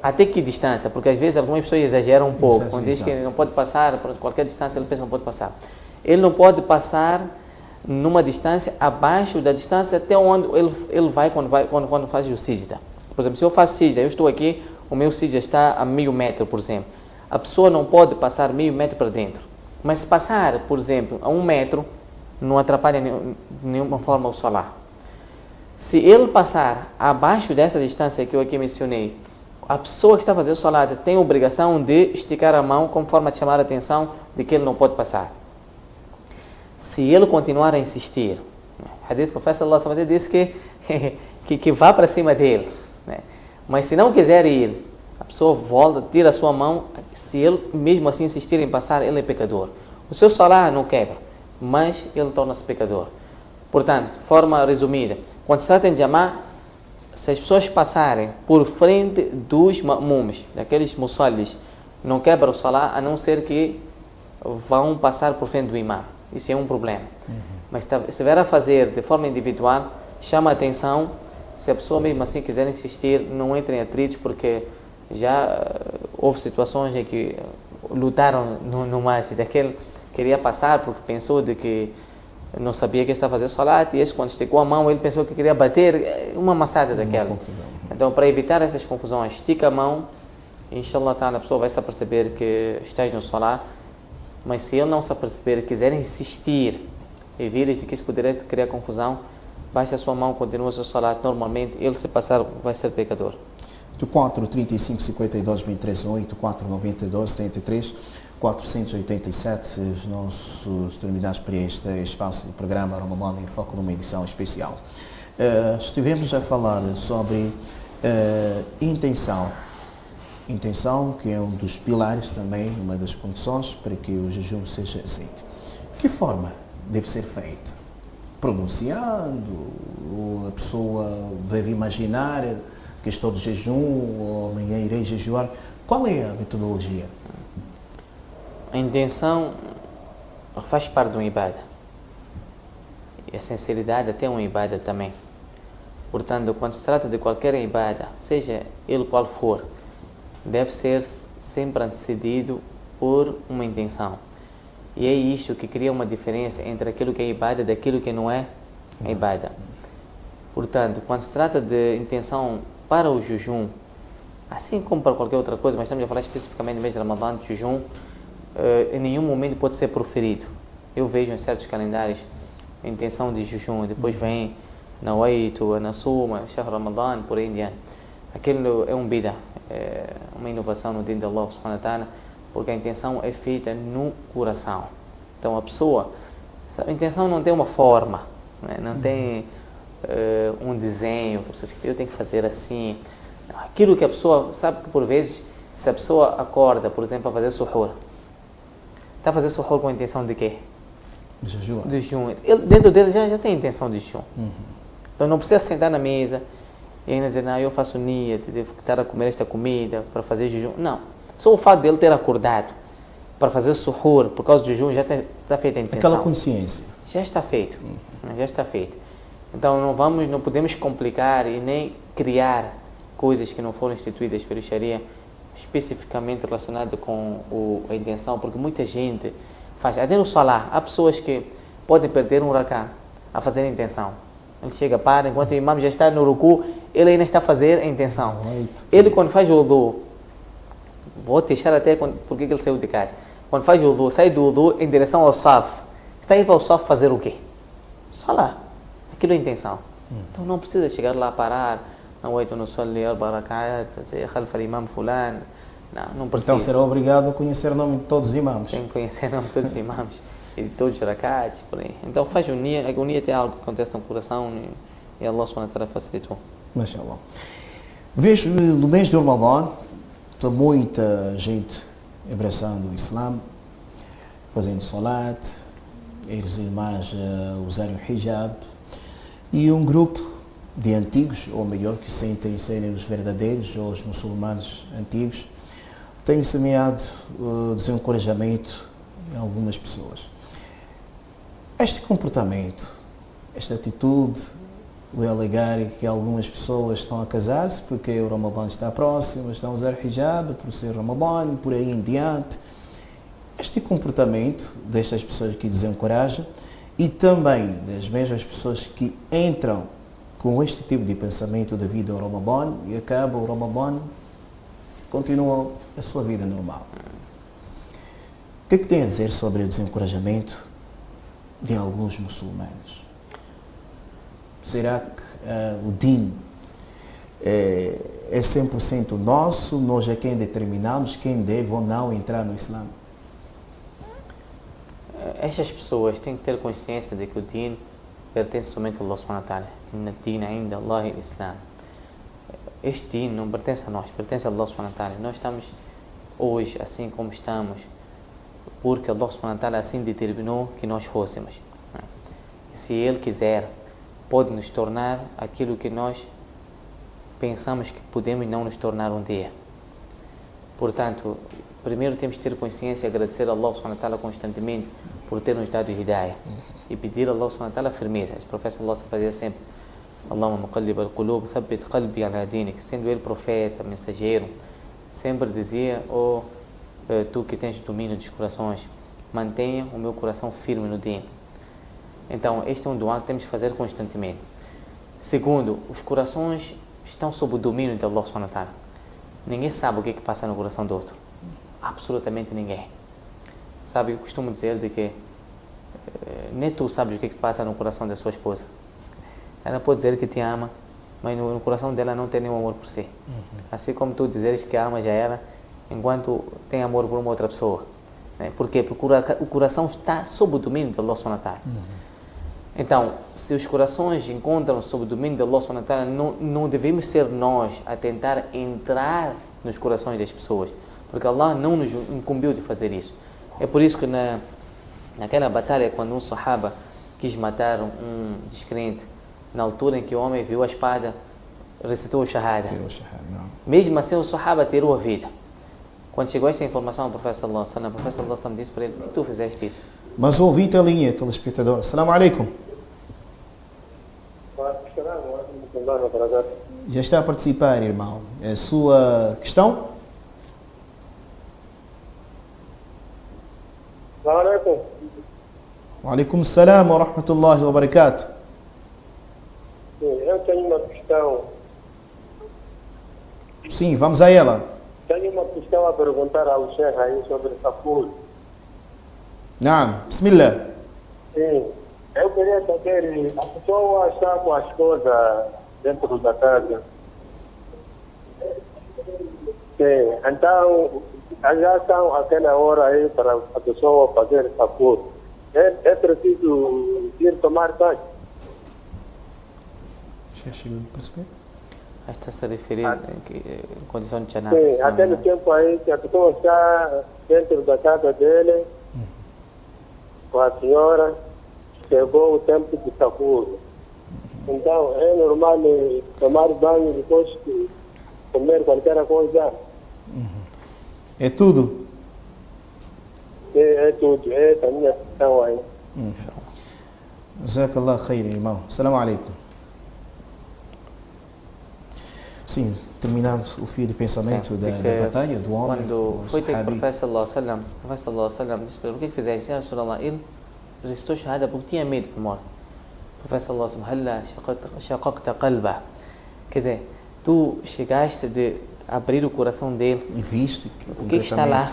até que distância? Porque às vezes algumas pessoas exageram um pouco. Quando diz que não pode passar, por qualquer distância ele pensa que não pode passar. Ele não pode passar numa distância abaixo da distância até onde ele vai quando faz o sijda. Por exemplo, se eu faço sijda, eu estou aqui, o meu sijda está a meio metro, por exemplo. A pessoa não pode passar meio metro para dentro. Mas se passar, por exemplo, a 1 metro, não atrapalha de nenhuma forma o salat. Se ele passar abaixo dessa distância que eu aqui mencionei, a pessoa que está fazendo o salat tem a obrigação de esticar a mão como forma de chamar a atenção de que ele não pode passar. Se ele continuar a insistir, o hadith do professor sallallahu alaihi wasallam disse que vá para cima dele, né? Mas se não quiser ir, a pessoa volta, tira a sua mão. Se ele mesmo assim insistir em passar, ele é pecador. O seu salat não quebra, mas ele torna-se pecador. Portanto, de forma resumida, quando se trata em jamá, se as pessoas passarem por frente dos ma'mumis, daqueles musallis, não quebra o salat, a não ser que vão passar por frente do imam. Isso é um problema. Mas se estiver a fazer de forma individual, chama a atenção. Se a pessoa mesmo assim quiser insistir, não entre em atritos, porque já houve situações em que lutaram no mais. Daquele queria passar porque pensou de que não sabia que estava a fazer salat, e esse, quando esticou a mão, ele pensou que queria bater uma maçada daquela. Então, para evitar essas confusões, estica a mão, e inshallah ta'ala, a pessoa vai se aperceber que estás no salat. Mas se ele não se aperceber, quiser insistir e vir que isso poderia criar confusão, baixa a sua mão, continua o seu salat normalmente, ele se passar vai ser pecador. 84 35 52 23 84 92 73 487 os nossos terminados para este espaço do programa Ramadan em Foco numa edição especial. Estivemos a falar sobre intenção, que é um dos pilares também, uma das condições para que o jejum seja aceito. Que forma deve ser feita? Pronunciando, ou a pessoa deve imaginar que estou de jejum, ou amanhã irei jejuar. Qual é a metodologia? A intenção faz parte de uma ibada. E a sinceridade até é uma ibada também. Portanto, quando se trata de qualquer ibada, seja ele qual for, deve ser sempre antecedido por uma intenção. E é isto que cria uma diferença entre aquilo que é ibada e daquilo que não é ibada. Portanto, quando se trata de intenção para o jejum, assim como para qualquer outra coisa, mas estamos a falar especificamente no mês de Ramadã, de jejum, em nenhum momento pode ser proferido. Eu vejo em certos calendários a intenção de jejum, depois vem Nawaitu, Nasuma, Shahr Ramadan, por aí em diante. Aquilo é um bida, é uma inovação no dia de Allah subhanahu wa ta'ala, porque a intenção é feita no coração. Então a pessoa, a intenção não tem uma forma, né? Não tem um desenho, eu tenho que fazer assim. Aquilo que a pessoa sabe que por vezes, se a pessoa acorda, por exemplo, a fazer suhoor, está a fazer suhoor com a intenção de quê? De jejum. De jejum. Dentro dele já tem intenção de jejum. Então não precisa sentar na mesa e ainda dizer, não, eu faço nia, devo estar a comer esta comida para fazer jejum. Não. Só o fato dele ter acordado para fazer suhoor por causa do jejum já está feita a intenção. Aquela consciência. Já está feito. Já está feito. Então não podemos complicar e nem criar coisas que não foram instituídas pelo Sharia, especificamente relacionadas com a intenção, porque muita gente faz. Até no Salah, há pessoas que podem perder um raká a fazer a intenção. Ele chega, para, enquanto o imam já está no ruku, ele ainda está a fazer a intenção. Ele, quando faz o wudu, vou deixar até porque ele saiu de casa. Quando faz o wudu, sai do wudu em direção ao saf. Está aí para o saf fazer o quê? Salah. Aquilo é a intenção. Então não precisa chegar lá a parar. Não nusalli arba rak'at, khalfa al-imam fulano. Não precisa. Então será obrigado a conhecer o nome de todos os imãs. Tem que conhecer o nome de todos os imãs e de todos os rak'ats, por aí. Então faz o nia, o nia tem algo que acontece no coração e Allah subhanahu wa ta'ala facilitou. Mashallah. Vejo no mês de Ramadã, está muita gente abraçando o Islã, fazendo salat, eles e irmãs usarem o hijab, e um grupo de antigos, ou melhor, que sentem serem os verdadeiros, ou os muçulmanos antigos, tem semeado desencorajamento em algumas pessoas. Este comportamento, esta atitude de alegar que algumas pessoas estão a casar-se porque o Ramadã está próximo, estão a usar hijab por ser Ramadã, por aí em diante. Este comportamento destas pessoas que desencorajam e também das mesmas pessoas que entram com este tipo de pensamento devido ao Ramadã e acaba o Ramadã, continua a sua vida normal. O que é que tem a dizer sobre o desencorajamento de alguns muçulmanos? Será que o din é 100% nosso? Nós é quem determinamos quem deve ou não entrar no Islã? Estas pessoas têm que ter consciência de que o din pertence somente a Allah subhanahu wa ta'ala. Inna din ainda Allah e Islam. Este din não pertence a nós, pertence a Allah subhanahu wa ta'ala. Nós estamos hoje assim como estamos porque Allah subhanahu wa ta'ala assim determinou que nós fôssemos. Se Ele quiser, pode nos tornar aquilo que nós pensamos que podemos não nos tornar um dia. Portanto, primeiro temos que ter consciência e agradecer a Allah subhanahu wa ta'ala constantemente por ter nos dado hidayah e pedir a Allah subhanahu wa ta'ala firmeza. Esse profeta Allah se fazia sempre Allahumma muqallib al-qulub, thabbit qalbi ala dinik. Sendo ele profeta, mensageiro, sempre dizia, tu que tens domínio dos corações, mantenha o meu coração firme no din. Então, este é um dua que temos de fazer constantemente. Segundo, os corações estão sob o domínio de Allah subhanahu wa ta'ala. Ninguém sabe o que é que passa no coração do outro. Absolutamente ninguém. Sabe, eu costumo dizer de que nem tu sabes o que é que passa no coração da sua esposa. Ela pode dizer que te ama, mas no coração dela não tem nenhum amor por si. Assim como tu dizeres que amas a ela, enquanto tem amor por uma outra pessoa. Né? Por quê? Porque o coração está sob o domínio de Allah subhanahu wa ta'ala. Então, se os corações encontram sob o domínio de Allah subhanahu wa ta'ala, não devemos ser nós a tentar entrar nos corações das pessoas, porque Allah não nos incumbiu de fazer isso. É por isso que naquela batalha, quando um sahaba quis matar um descrente, na altura em que o homem viu a espada, recitou o shahada. Mesmo assim, o sahaba tirou a vida. Quando chegou esta informação ao profeta sallallahu alaihi wasallam, o profeta sallallahu alaihi wasallam disse para ele: por que tu fizeste isso? Mas ouvinte a linha, telespectador. Assalamu alaikum. Já está a participar, irmão. A sua questão? Assalamu alaikum. Wa alaikum salam wa rahmatullahi wa barakatuh. Eu tenho uma questão. Sim, vamos a ela. Tenho uma questão a perguntar ao Sheikh aí sobre Safur. Naam, bismillah. Sim. Eu queria saber, a pessoa está com as coisas dentro da casa. Sim. Então, já são aquela hora aí para a pessoa fazer Safur. É preciso ir tomar banho. Está-se a referir em condição de janaba. Sim, aquele tempo aí que a pessoa está dentro da casa dele, com a senhora, chegou o tempo de Safur. Então, é normal tomar banho depois de comer qualquer coisa. É tudo. É tudo, é a minha questão aí. Jazakallah khair, irmão. Assalamu alaikum. Sim, terminando o fio de pensamento da batalha do homem. Quando foi ter o profeta sallallahu alaihi wasallam disse para ele: o que é que fizeste? Ya Rasulallah, ele recitou shahada porque tinha medo de morte. O profeta sallallahu alaihi wasallam: halla shaqaqta qalba. Quer dizer, tu chegaste de abrir o coração dele e viste o que está lá,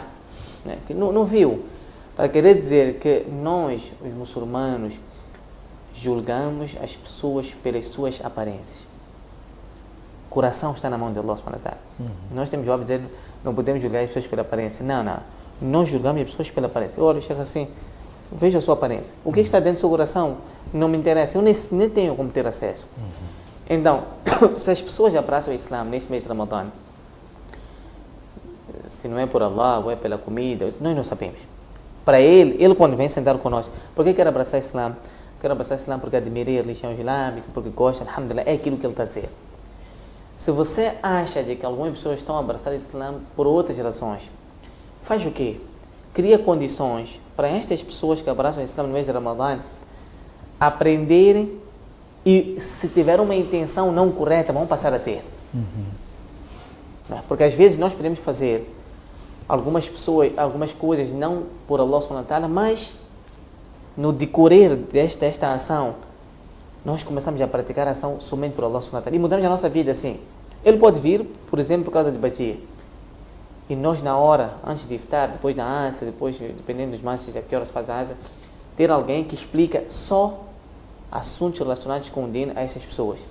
né? Que não viu. Para querer dizer que nós, os muçulmanos, julgamos as pessoas pelas suas aparências. O coração está na mão de Allah subhanahu wa ta'ala. Nós temos o hábito de dizer: não podemos julgar as pessoas pela aparência. Não. Nós julgamos as pessoas pela aparência. Olha, chega assim, veja a sua aparência. O que está dentro do seu coração não me interessa. Eu nem tenho como ter acesso. Então, se as pessoas abraçam o Islã neste mês de Ramadã, se não é por Allah ou é pela comida, nós não sabemos. Para ele quando vem sentar conosco, por que quer abraçar o Islã? Quer abraçar o Islã porque admira a religião islâmica, porque gosta, alhamdulillah, é aquilo que ele está a dizer. Se você acha de que algumas pessoas estão a abraçar o Islã por outras razões, faz o quê? Cria condições para estas pessoas que abraçam o Islã no mês de Ramadã aprenderem e, se tiver uma intenção não correta, vão passar a ter. Porque às vezes nós podemos fazer algumas coisas não por Allah subhanahu wa ta'ala, mas no decorrer desta ação nós começamos a praticar a ação somente por Allah subhanahu wa ta'ala e mudamos a nossa vida assim. Ele pode vir, por exemplo, por causa de batia, e nós na hora, antes de iftar, depois da asa, depois, dependendo dos masses, a que horas faz a asa, ter alguém que explica só assuntos relacionados com o din a essas pessoas.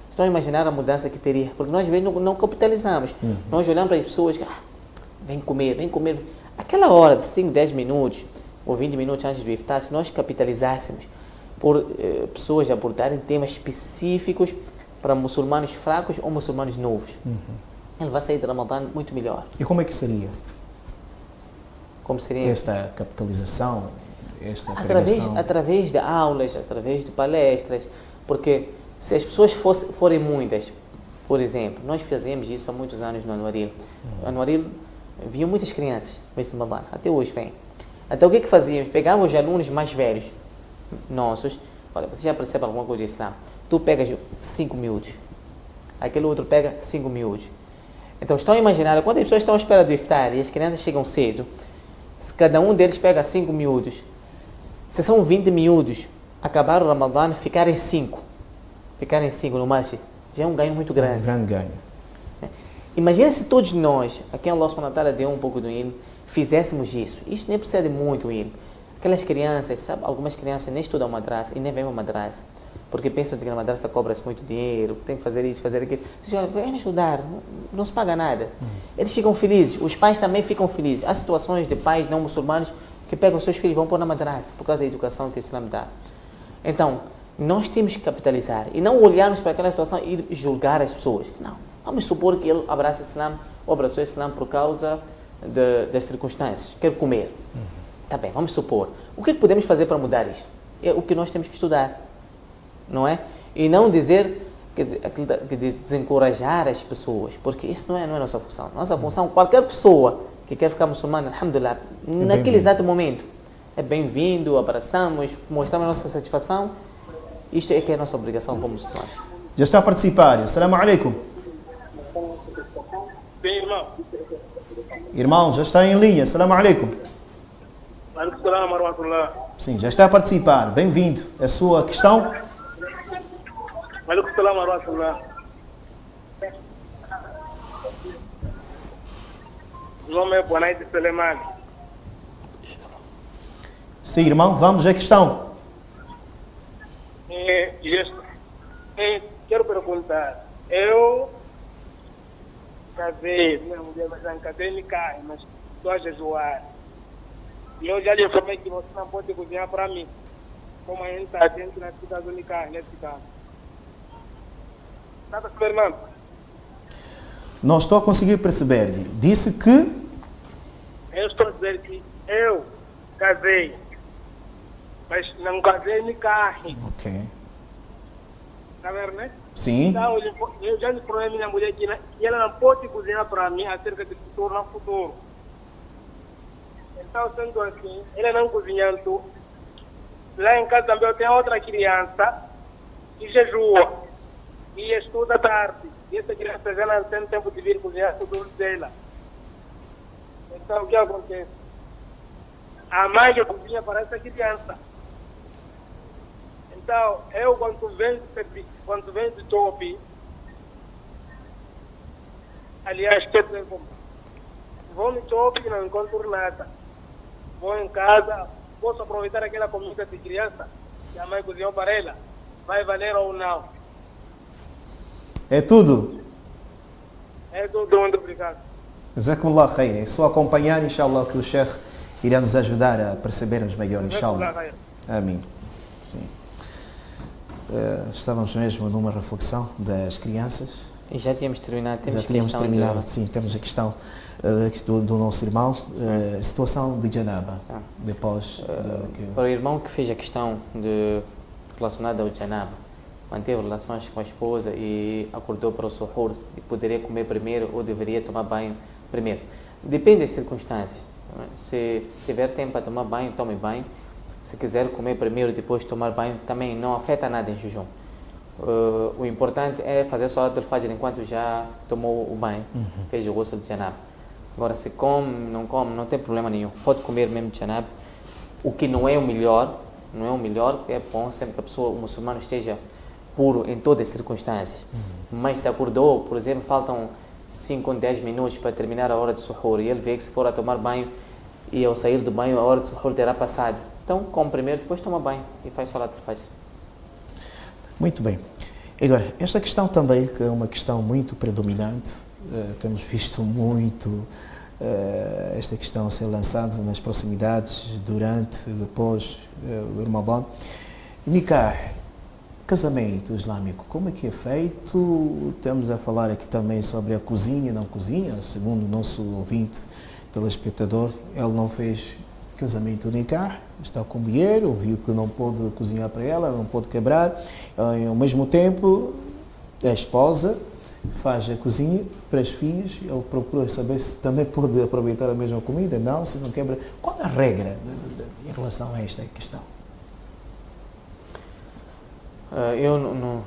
Estão a imaginar a mudança que teria? Porque nós às vezes não capitalizamos. Nós olhamos para as pessoas que vem comer. Aquela hora de 5, 10 minutos ou 20 minutos antes do iftar, se nós capitalizássemos por pessoas abordarem temas específicos para muçulmanos fracos ou muçulmanos novos, ele vai sair de Ramadã muito melhor. E como é que seria? Como seria? Esta capitalização, esta pregação? Através de aulas, através de palestras, porque se as pessoas forem muitas, por exemplo, nós fazemos isso há muitos anos no Anuaril. No Anuaril vinham muitas crianças, até hoje vem. Então o que fazíamos? Pegávamos os alunos mais velhos nossos. Olha, você já percebe alguma coisa disso? Não? Tu pegas 5 miúdos, aquele outro pega 5 miúdos. Então estão a imaginar, quando as pessoas estão à espera do iftar e as crianças chegam cedo, se cada um deles pega 5 miúdos, se são 20 miúdos, acabar o Ramadã, ficarem 5 no masjid, já é um ganho muito grande. Um grande ganho. Imagina se todos nós, a quem Allah subhanahu wa ta'ala deu um pouco do ilm, fizéssemos isso. Isto nem precisa de muito ilm. Aquelas crianças, sabe, algumas crianças nem estudam madrasa e nem vêm a madrasa. porque pensam que na madraça cobra-se muito dinheiro, tem que fazer isso, fazer aquilo. Dizem, olha, vem ajudar, não se paga nada. Eles ficam felizes, os pais também ficam felizes. Há situações de pais não muçulmanos que pegam os seus filhos e vão pôr na madraça, por causa da educação que o Islã dá. Então, nós temos que capitalizar e não olharmos para aquela situação e ir julgar as pessoas. Não, vamos supor que ele abraça o Islã, ou abraçou o Islã por causa das circunstâncias, quer comer. Tá bem, vamos supor. O que é que podemos fazer para mudar isto? É o que nós temos que estudar, não é? E não dizer, que desencorajar as pessoas, porque isso não é nossa função. Nossa função, qualquer pessoa que quer ficar muçulmana, alhamdulillah, naquele exato momento, é bem-vindo, abraçamos, mostramos a nossa satisfação. Isto é que é a nossa obrigação como muçulmanos. Já está a participar. Assalamu alaikum. Sim, irmão. Irmão, já está em linha. Assalamu alaikum. Sim, já está a participar. Bem-vindo. A sua questão? O nome é Bonaide Selemani. Sim, irmão, vamos à questão. Quero perguntar, eu casei, minha mulher, mas não casei nem carne, mas estou a jejuar. E eu já lhe informei que você não pode cozinhar para mim, como a gente está dentro da cidade de carne, nesse caso. Está a perceber, irmão? Não estou a conseguir perceber. Disse que... Eu estou a dizer que eu casei, mas não casei nem carne. Ok. Está vendo, né? Sim. Então, eu já lhe informei a minha mulher que ela não pode cozinhar para mim acerca do futuro no futuro. Então, sendo assim, ela não cozinhando, lá em casa também eu tenho outra criança que jejua e estuda tarde. E essa criança já não tem tempo de vir cozinhar tudo dela. Então, o que acontece? A mãe que cozinha para essa criança. Então, eu quando venho de Topi, aliás, quer dizer, vou no Topi e não encontro nada. Vou em casa, posso aproveitar aquela comida de criança que a mãe cozinhou para ela. Vai valer ou não? É tudo. É tudo, muito obrigado. Jazakumullah khair. É só acompanhar, inshallah, que o Sheikh irá nos ajudar a percebermos melhor, inshallah. Amém. Sim. Estávamos mesmo numa reflexão das crianças. E já tínhamos terminado. Já tínhamos terminado, sim. Temos a questão do nosso irmão, a situação de Janaba, depois Para o irmão que fez a questão relacionada ao Janaba, manteve relações com a esposa e acordou para o suhoor, se poderia comer primeiro ou deveria tomar banho primeiro. Depende das circunstâncias. Se tiver tempo para tomar banho, tome banho. Se quiser comer primeiro e depois tomar banho, também não afeta nada em jejum. O importante é fazer salat al-fajr enquanto já tomou o banho, fez o ghusl de janab. Agora, se come, não tem problema nenhum. Pode comer mesmo de janab. O que não é o melhor, é bom sempre que a pessoa, o muçulmano, esteja puro em todas as circunstâncias. Mas se acordou, por exemplo, faltam 5 ou 10 minutos para terminar a hora de suhoor e ele vê que se for a tomar banho e ao sair do banho a hora de suhoor terá passado. Então, come primeiro, depois toma banho e faz salat al-fajr. Muito bem. Agora, esta questão também, que é uma questão muito predominante, temos visto muito esta questão ser lançada nas proximidades, durante, depois o Ramadã. Nikah, casamento islâmico, como é que é feito? Estamos a falar aqui também sobre a cozinha e não cozinha. Segundo o nosso ouvinte, telespectador, ele não fez casamento nikah, está com mulher, ouviu que não pode cozinhar para ela, não pode quebrar. Ao mesmo tempo, a esposa faz a cozinha para as filhas, ele procura saber se também pode aproveitar a mesma comida, não, se não quebra. Qual é a regra em relação a esta questão? Eu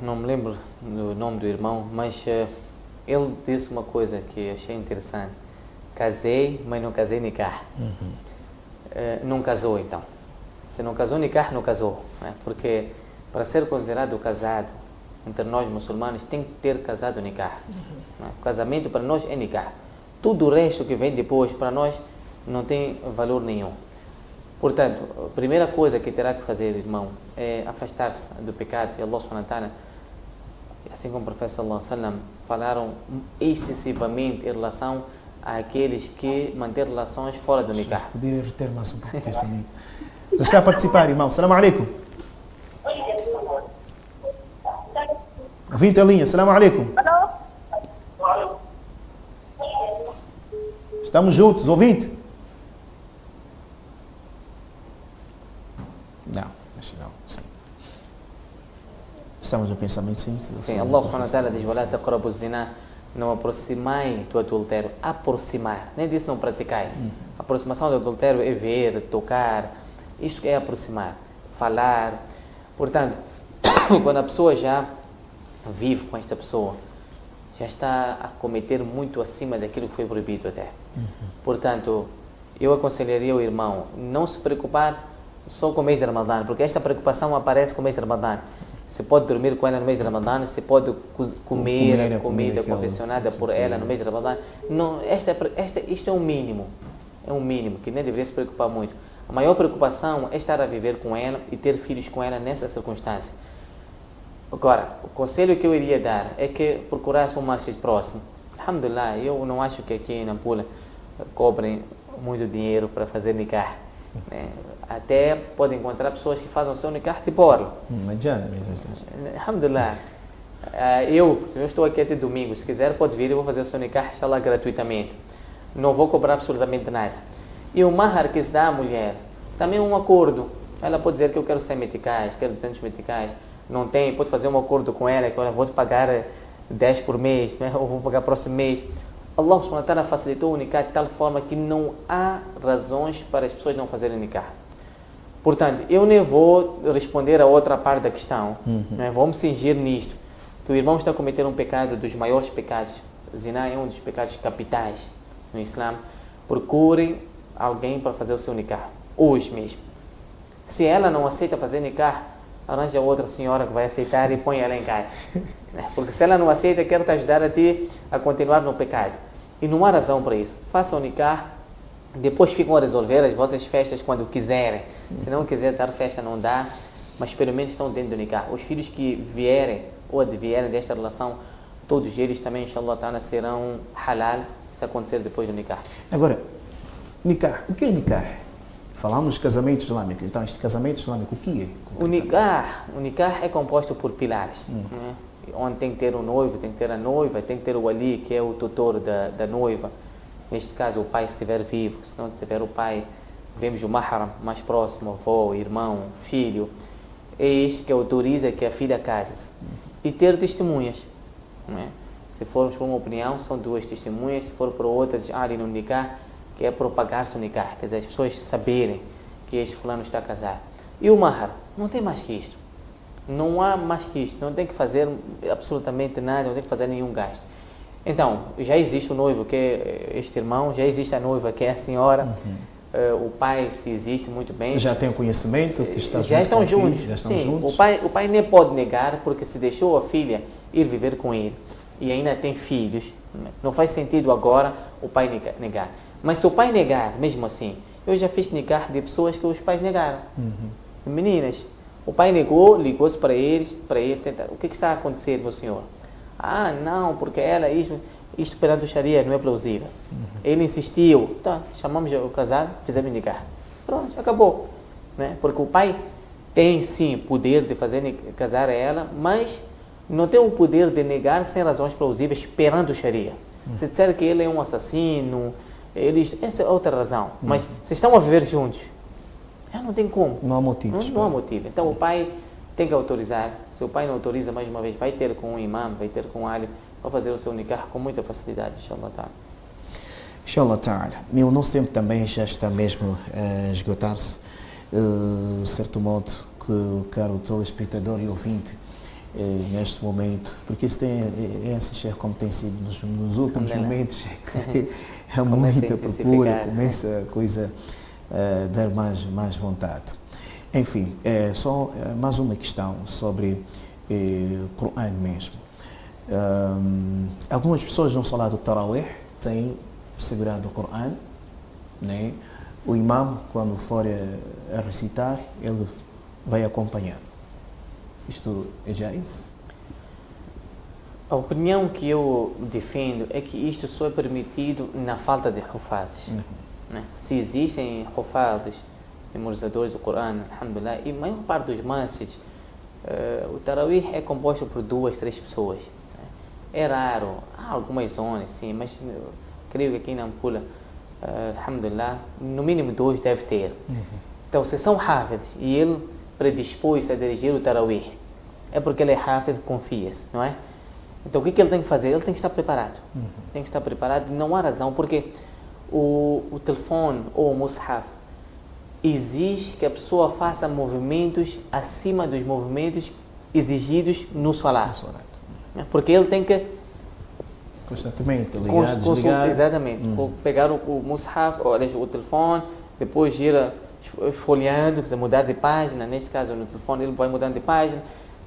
não me lembro do nome do irmão, mas ele disse uma coisa que achei interessante. Casei, mas não casei nikah. Não casou, então. Se não casou nikah, não casou. Né? Porque para ser considerado casado entre nós muçulmanos, tem que ter casado nikah. Né? O casamento para nós é nikah. Tudo o resto que vem depois, para nós, não tem valor nenhum. Portanto, a primeira coisa que terá que fazer, irmão, é afastar-se do pecado. E Allah subhanahu wa ta'ala, assim como o profeta sallallahu alaihi wasallam, falaram excessivamente em relação àqueles que mantêm relações fora do nikah. Poderia reter mais um pouco o pensamento. Já está a participar, irmão. Salam alaikum. Ouvinte a linha. Salam alaikum. Estamos juntos, ouvinte? Não, acho não. Sim. Estamos no pensamento, sim. Sim, Allah subhanahu wa ta'ala diz: "Wala taqrabu zina", não aproximai do adultério. Aproximar, nem disse não praticar. A aproximação do adultério é ver, tocar. Isto é aproximar, falar. Portanto, quando a pessoa já vive com esta pessoa, já está a cometer muito acima daquilo que foi proibido até. Portanto, eu aconselharia o irmão não se preocupar só com o mês de Ramadã, porque esta preocupação aparece com o mês de Ramadã. Você pode dormir com ela no mês de Ramadã, você pode comer a comida confeccionada por ela no mês de Ramadã. Não, isto é um mínimo. É um mínimo, que nem deveria se preocupar muito. A maior preocupação é estar a viver com ela e ter filhos com ela nessa circunstância. Agora, o conselho que eu iria dar é que procurasse um masjid próximo. Alhamdulillah, eu não acho que aqui na Pula cobrem muito dinheiro para fazer nikah. Né? Até pode encontrar pessoas que fazem o seu nikah de borla. Majana mesmo. Alhamdulillah. Eu estou aqui até domingo. Se quiser, pode vir, eu vou fazer o seu nikah, inshallah, gratuitamente. Não vou cobrar absolutamente nada. E o mahar que se dá à mulher, também é um acordo. Ela pode dizer que eu quero 100 meticais, quero 200 meticais. Não tem, pode fazer um acordo com ela, que eu vou te pagar 10 por mês, né? Ou vou pagar próximo mês. Allah subhanahu wa ta'ala facilitou o nikah de tal forma que não há razões para as pessoas não fazerem nikah. Portanto, eu nem vou responder a outra parte da questão, né? Vou me cingir nisto. Que o irmão está a cometer um pecado dos maiores pecados. Zina é um dos pecados capitais no Islã. Procurem alguém para fazer o seu nikah, hoje mesmo. Se ela não aceita fazer nikah, arranja outra senhora que vai aceitar e põe ela em casa. Porque se ela não aceita, quer te ajudar a ti a continuar no pecado. E não há razão para isso. Façam o nikah, depois ficam a resolver as vossas festas quando quiserem. Se não quiser dar festa, não dá, mas pelo menos estão dentro do nikah. Os filhos que vierem ou advierem desta relação, todos eles também, inshallah ta'ala, serão halal se acontecer depois do nikah. Agora, nikah, o que é nikah? Falamos de casamento islâmico, então este casamento islâmico, o que é? O nikah é composto por pilares, né? Onde tem que ter o noivo, tem que ter a noiva, tem que ter o ali, que é o tutor da noiva. Neste caso, o pai estiver vivo, se não tiver o pai, vemos o mahram mais próximo, avô, irmão, filho. É este que autoriza que a filha case-se. E ter testemunhas, né? Se formos por uma opinião, são 2 testemunhas, se for por outra, diz ali no nikah, que é propagar-se o nikah, quer dizer, as pessoas saberem que este fulano está a casar. E o mahar, não tem mais que isto. Não há mais que isto, não tem que fazer absolutamente nada, não tem que fazer nenhum gasto. Então, já existe o noivo, que é este irmão, já existe a noiva, que é a senhora, o pai, se existe, muito bem. Já tem o conhecimento que está já estão juntos. Já estão sim, juntos. O pai nem pode negar, porque se deixou a filha ir viver com ele e ainda tem filhos, não faz sentido agora o pai negar. Mas se o pai negar, mesmo assim, eu já fiz nikah de pessoas que os pais negaram. Meninas, o pai negou, ligou-se para ele tentar, o que está a acontecer, meu senhor? Ah, não, porque ela, isto perante o Sharia não é plausível. Ele insistiu, tá, chamamos o casado, fizemos nikah. Pronto, acabou. Né? Porque o pai tem sim poder de casar ela, mas não tem o poder de negar sem razões plausíveis perante o Sharia. Se disser que ele é um assassino, essa é outra razão. Mas se estão a viver juntos, já não tem como. Não há motivos. Não há motivo. Então o pai tem que autorizar. Se o pai não autoriza, mais uma vez, vai ter com um imam, vai ter com um alim, para fazer o seu nikah com muita facilidade, inshallah ta'ala. Inshallah ta'ala. O nosso tempo também já está mesmo a esgotar-se. De certo modo, que o caro telespectador e ouvinte, neste momento, porque isso é assim, como tem sido nos últimos momentos, que é muita procura, começa a coisa a dar mais vontade. Enfim, só mais uma questão sobre o Coran mesmo. Algumas pessoas no Salat do Tarawih têm segurado o Coran, né? o imam, quando for a recitar, ele vai acompanhando. Isto é já isso? A opinião que eu defendo é que isto só é permitido na falta de hufazes. Né? Se existem hufazes, memorizadores do Corão, alhamdulillah, e a maior parte dos masjids, o tarawih é composto por 2, 3 pessoas. Né? É raro, há algumas zonas, sim, mas creio que aqui na Nampula, alhamdulillah, no mínimo 2 deve ter. Então, se são hafiz e ele predispôs-se a dirigir o tarawih, é porque ele é hafiz, confia-se, não é? Então, o que ele tem que fazer? Ele tem que estar preparado. Tem que estar preparado, não há razão, porque o telefone ou o mushaf exige que a pessoa faça movimentos acima dos movimentos exigidos no salat. Porque ele tem que constantemente ligar, desligar. Exatamente. Pegar o mushaf, ou o telefone, depois ir esfolhando, quiser mudar de página, neste caso no telefone ele vai mudando de página,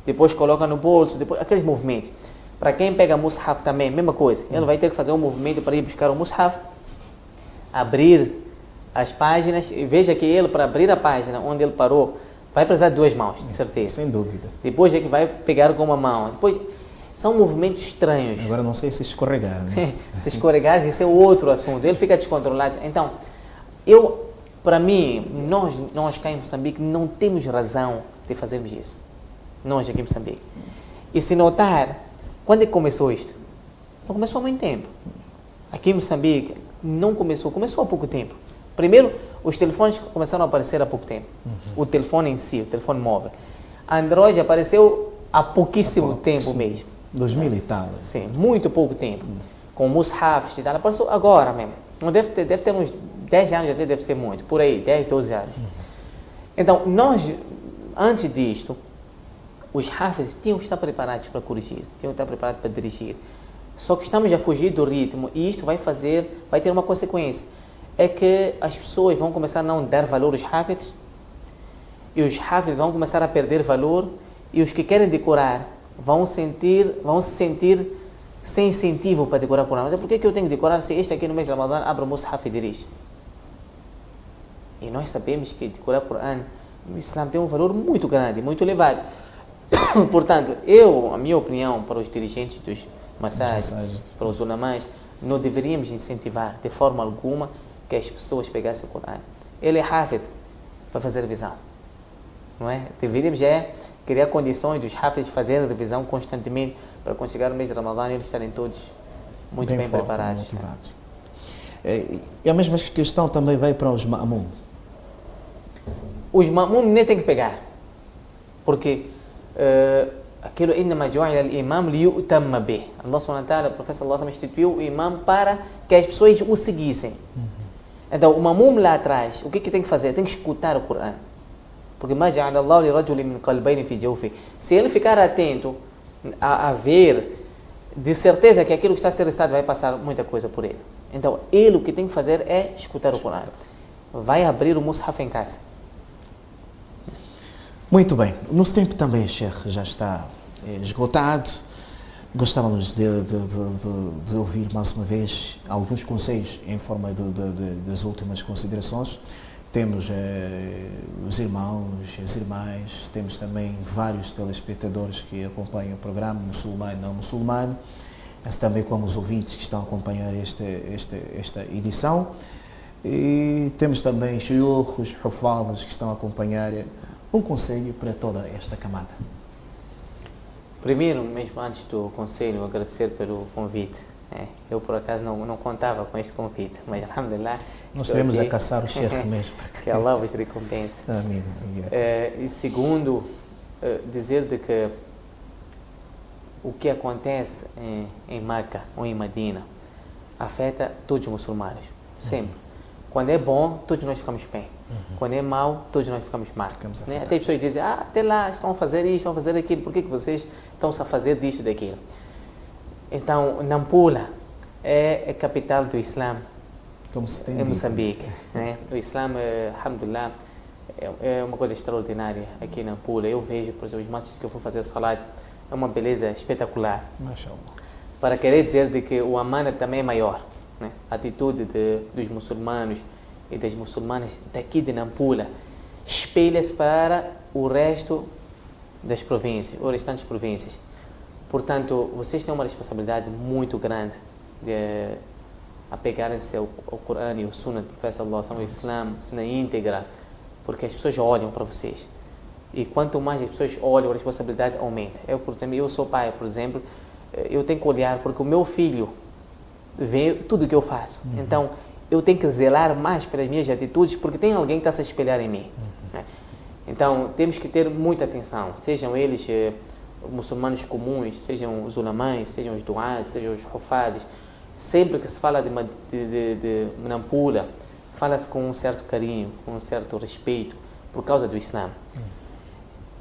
depois coloca no bolso, depois aqueles movimentos. Para quem pega mushaf também, mesma coisa. Ele vai ter que fazer um movimento para ir buscar o mushaf, abrir as páginas, e veja que ele, para abrir a página onde ele parou, vai precisar de 2 mãos, de certeza. Sem dúvida. Depois é que vai pegar com uma mão. Depois, são movimentos estranhos. Agora não sei se escorregar, né? Se escorregar, isso é outro assunto. Ele fica descontrolado. Então, para mim, nós cá em Moçambique não temos razão de fazermos isso. Nós aqui em Moçambique. E se notar, quando é que começou isto? Não começou há muito tempo. Aqui em Moçambique não começou há pouco tempo. Primeiro, os telefones começaram a aparecer há pouco tempo. O telefone em si, o telefone móvel. Android apareceu há pouquíssimo tempo, sim, mesmo. 2000 e tal. Sim, muito pouco tempo. Com mushafs e tal. Apareceu agora mesmo. Não deve ter uns 10 anos, até deve ser muito. Por aí, 10, 12 anos. Então, nós, antes disto, os hafiz tinham que estar preparados para corrigir, tinham que estar preparados para dirigir. Só que estamos a fugir do ritmo e isto vai ter uma consequência. É que as pessoas vão começar a não dar valor aos hafiz e os hafiz vão começar a perder valor e os que querem decorar vão se sentir sem incentivo para decorar o Corão. Mas por que eu tenho que decorar se este aqui no mês de Ramadã abre o mushaf e dirige? E nós sabemos que decorar o Corão no Islã tem um valor muito grande, muito elevado. Portanto, a minha opinião para os dirigentes dos massagens, para os ulamás, não deveríamos incentivar de forma alguma que as pessoas pegassem o Corão. Ele é hafiz para fazer revisão, não é? Deveríamos criar condições dos hafiz fazerem revisão constantemente para quando chegar o mês de Ramadã eles estarem todos muito bem preparados. Motivados. E a mesma questão também vai para os ma'mum. Os ma'mum nem têm que pegar, porque aquilo إنما جعل الإمام ليؤتم به. Allah subhanahu wa ta'ala, o profeta sallallahu alaihi wasallam instituiu o imam para que as pessoas o seguissem. Então, o mamum lá atrás, o que tem que fazer? Tem que escutar o Corão. Porque ما جعل الله لرجل من قلبين في جوفه. Se ele ficar atento a ver, de certeza que aquilo que está a ser recitado vai passar muita coisa por ele. Então, ele o que tem que fazer é escutar o Corão. Vai abrir o mushaf em casa. Muito bem. O nosso tempo também, Sheikh, já está esgotado. Gostávamos de ouvir mais uma vez alguns conselhos em forma das últimas considerações. Temos os irmãos, as irmãs, temos também vários telespectadores que acompanham o programa, muçulmano e não muçulmano, assim também como os ouvintes que estão a acompanhar esta edição. E temos também shuyukh, hufadas que estão a acompanhar. Um conselho para toda esta camada. Primeiro, mesmo antes do conselho, agradecer pelo convite. Eu, por acaso, não contava com este convite, mas, alhamdulillah, nós estivemos a caçar o chefe mesmo. Que Allah vos recompense. Amém. E segundo, dizer de que o que acontece em Meca ou em Medina afeta todos os muçulmanos, sempre. Quando é bom, todos nós ficamos bem. Quando é mau, todos nós ficamos mal. Até as pessoas dizem, até lá estão a fazer isto, estão a fazer aquilo, por que vocês estão-se a fazer disto e daquilo? Então, Nampula é a capital do Islã, como se tem em Moçambique. O Islã, alhamdulillah, é uma coisa extraordinária aqui em Nampula. Eu vejo, por exemplo, os masjids que eu vou fazer salat, é uma beleza espetacular. Mashallah. Para querer dizer de que o amana também é maior. A atitude dos muçulmanos e das muçulmanas daqui de Nampula espelha-se para o resto das províncias, ou restantes províncias. Portanto, vocês têm uma responsabilidade muito grande de apegarem-se ao Corão e ao Sunnah do Profeta sallallahu alaihi wasallam, o Islã na íntegra, porque as pessoas olham para vocês. E quanto mais as pessoas olham, a responsabilidade aumenta. Eu, por exemplo, eu sou pai, por exemplo, eu tenho que olhar porque o meu filho vê tudo o que eu faço. Então, eu tenho que zelar mais pelas minhas atitudes porque tem alguém que está a se espelhar em mim. Né? Então, temos que ter muita atenção, sejam eles muçulmanos comuns, sejam os ulamães, sejam os duás, sejam os hufades. Sempre que se fala de Nampula, fala-se com um certo carinho, com um certo respeito, por causa do Islã.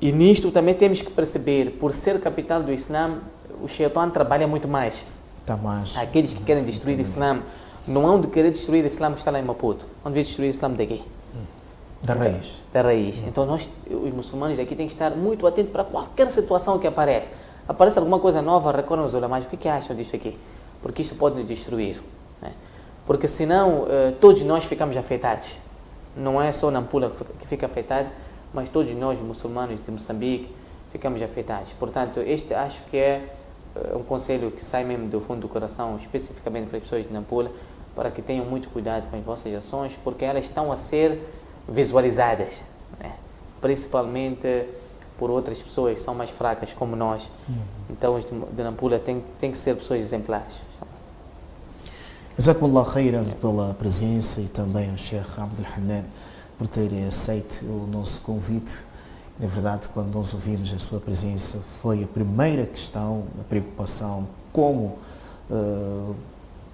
E nisto também temos que perceber, por ser capital do Islã, o Shaitan trabalha muito mais. Está mais. Aqueles que querem destruir o Islã, não hão de querer destruir o Islã que está lá em Maputo, vão de destruir o Islã daqui. Da raiz. Da raiz. Então nós, os muçulmanos daqui, têm que estar muito atentos para qualquer situação que aparece. Aparece alguma coisa nova, recorram os ulamás, o que acham disto aqui? Porque isso pode nos destruir. Né? Porque senão todos nós ficamos afetados. Não é só Nampula que fica afetado, mas todos nós, muçulmanos de Moçambique, ficamos afetados. Portanto, este acho que é um conselho que sai mesmo do fundo do coração, especificamente para as pessoas de Nampula, para que tenham muito cuidado com as vossas ações, porque elas estão a ser visualizadas, né? Principalmente por outras pessoas que são mais fracas, como nós. Então, os de Nampula têm que ser pessoas exemplares. Jazakumullah khairan pela presença e também ao Sheikh Abdul Hanan por ter aceito o nosso convite. Na verdade, quando nós ouvimos a sua presença, foi a primeira questão, a preocupação, como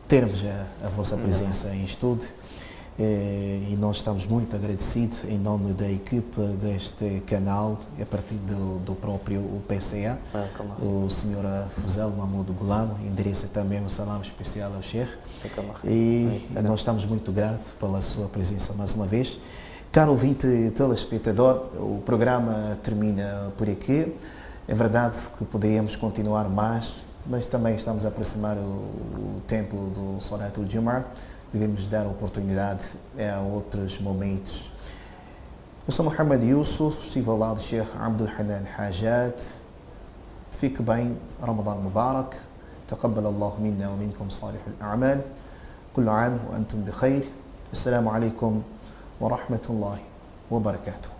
termos a vossa presença em estúdio. E nós estamos muito agradecidos em nome da equipa deste canal, a partir do próprio PCA, o Sr. Fuzel Mahmoud Gulam, endereça também um salam especial ao Sheikh. E nós estamos muito gratos pela sua presença mais uma vez. Caro ouvinte telespectador, o programa termina por aqui. É verdade que poderíamos continuar mais, mas também estamos a aproximar o tempo do Salatul Jum'ah. Devemos dar oportunidade a outros momentos. Eu sou Mohamed Yusuf, estive ao lado do Sheikh Abdul Hanan Hajat. Fique bem, Ramadan Mubarak. تقبل الله منا ومنكم صالح الأعمال. كل عام وأنتم بخير. السلام عليكم ورحمة الله وبركاته.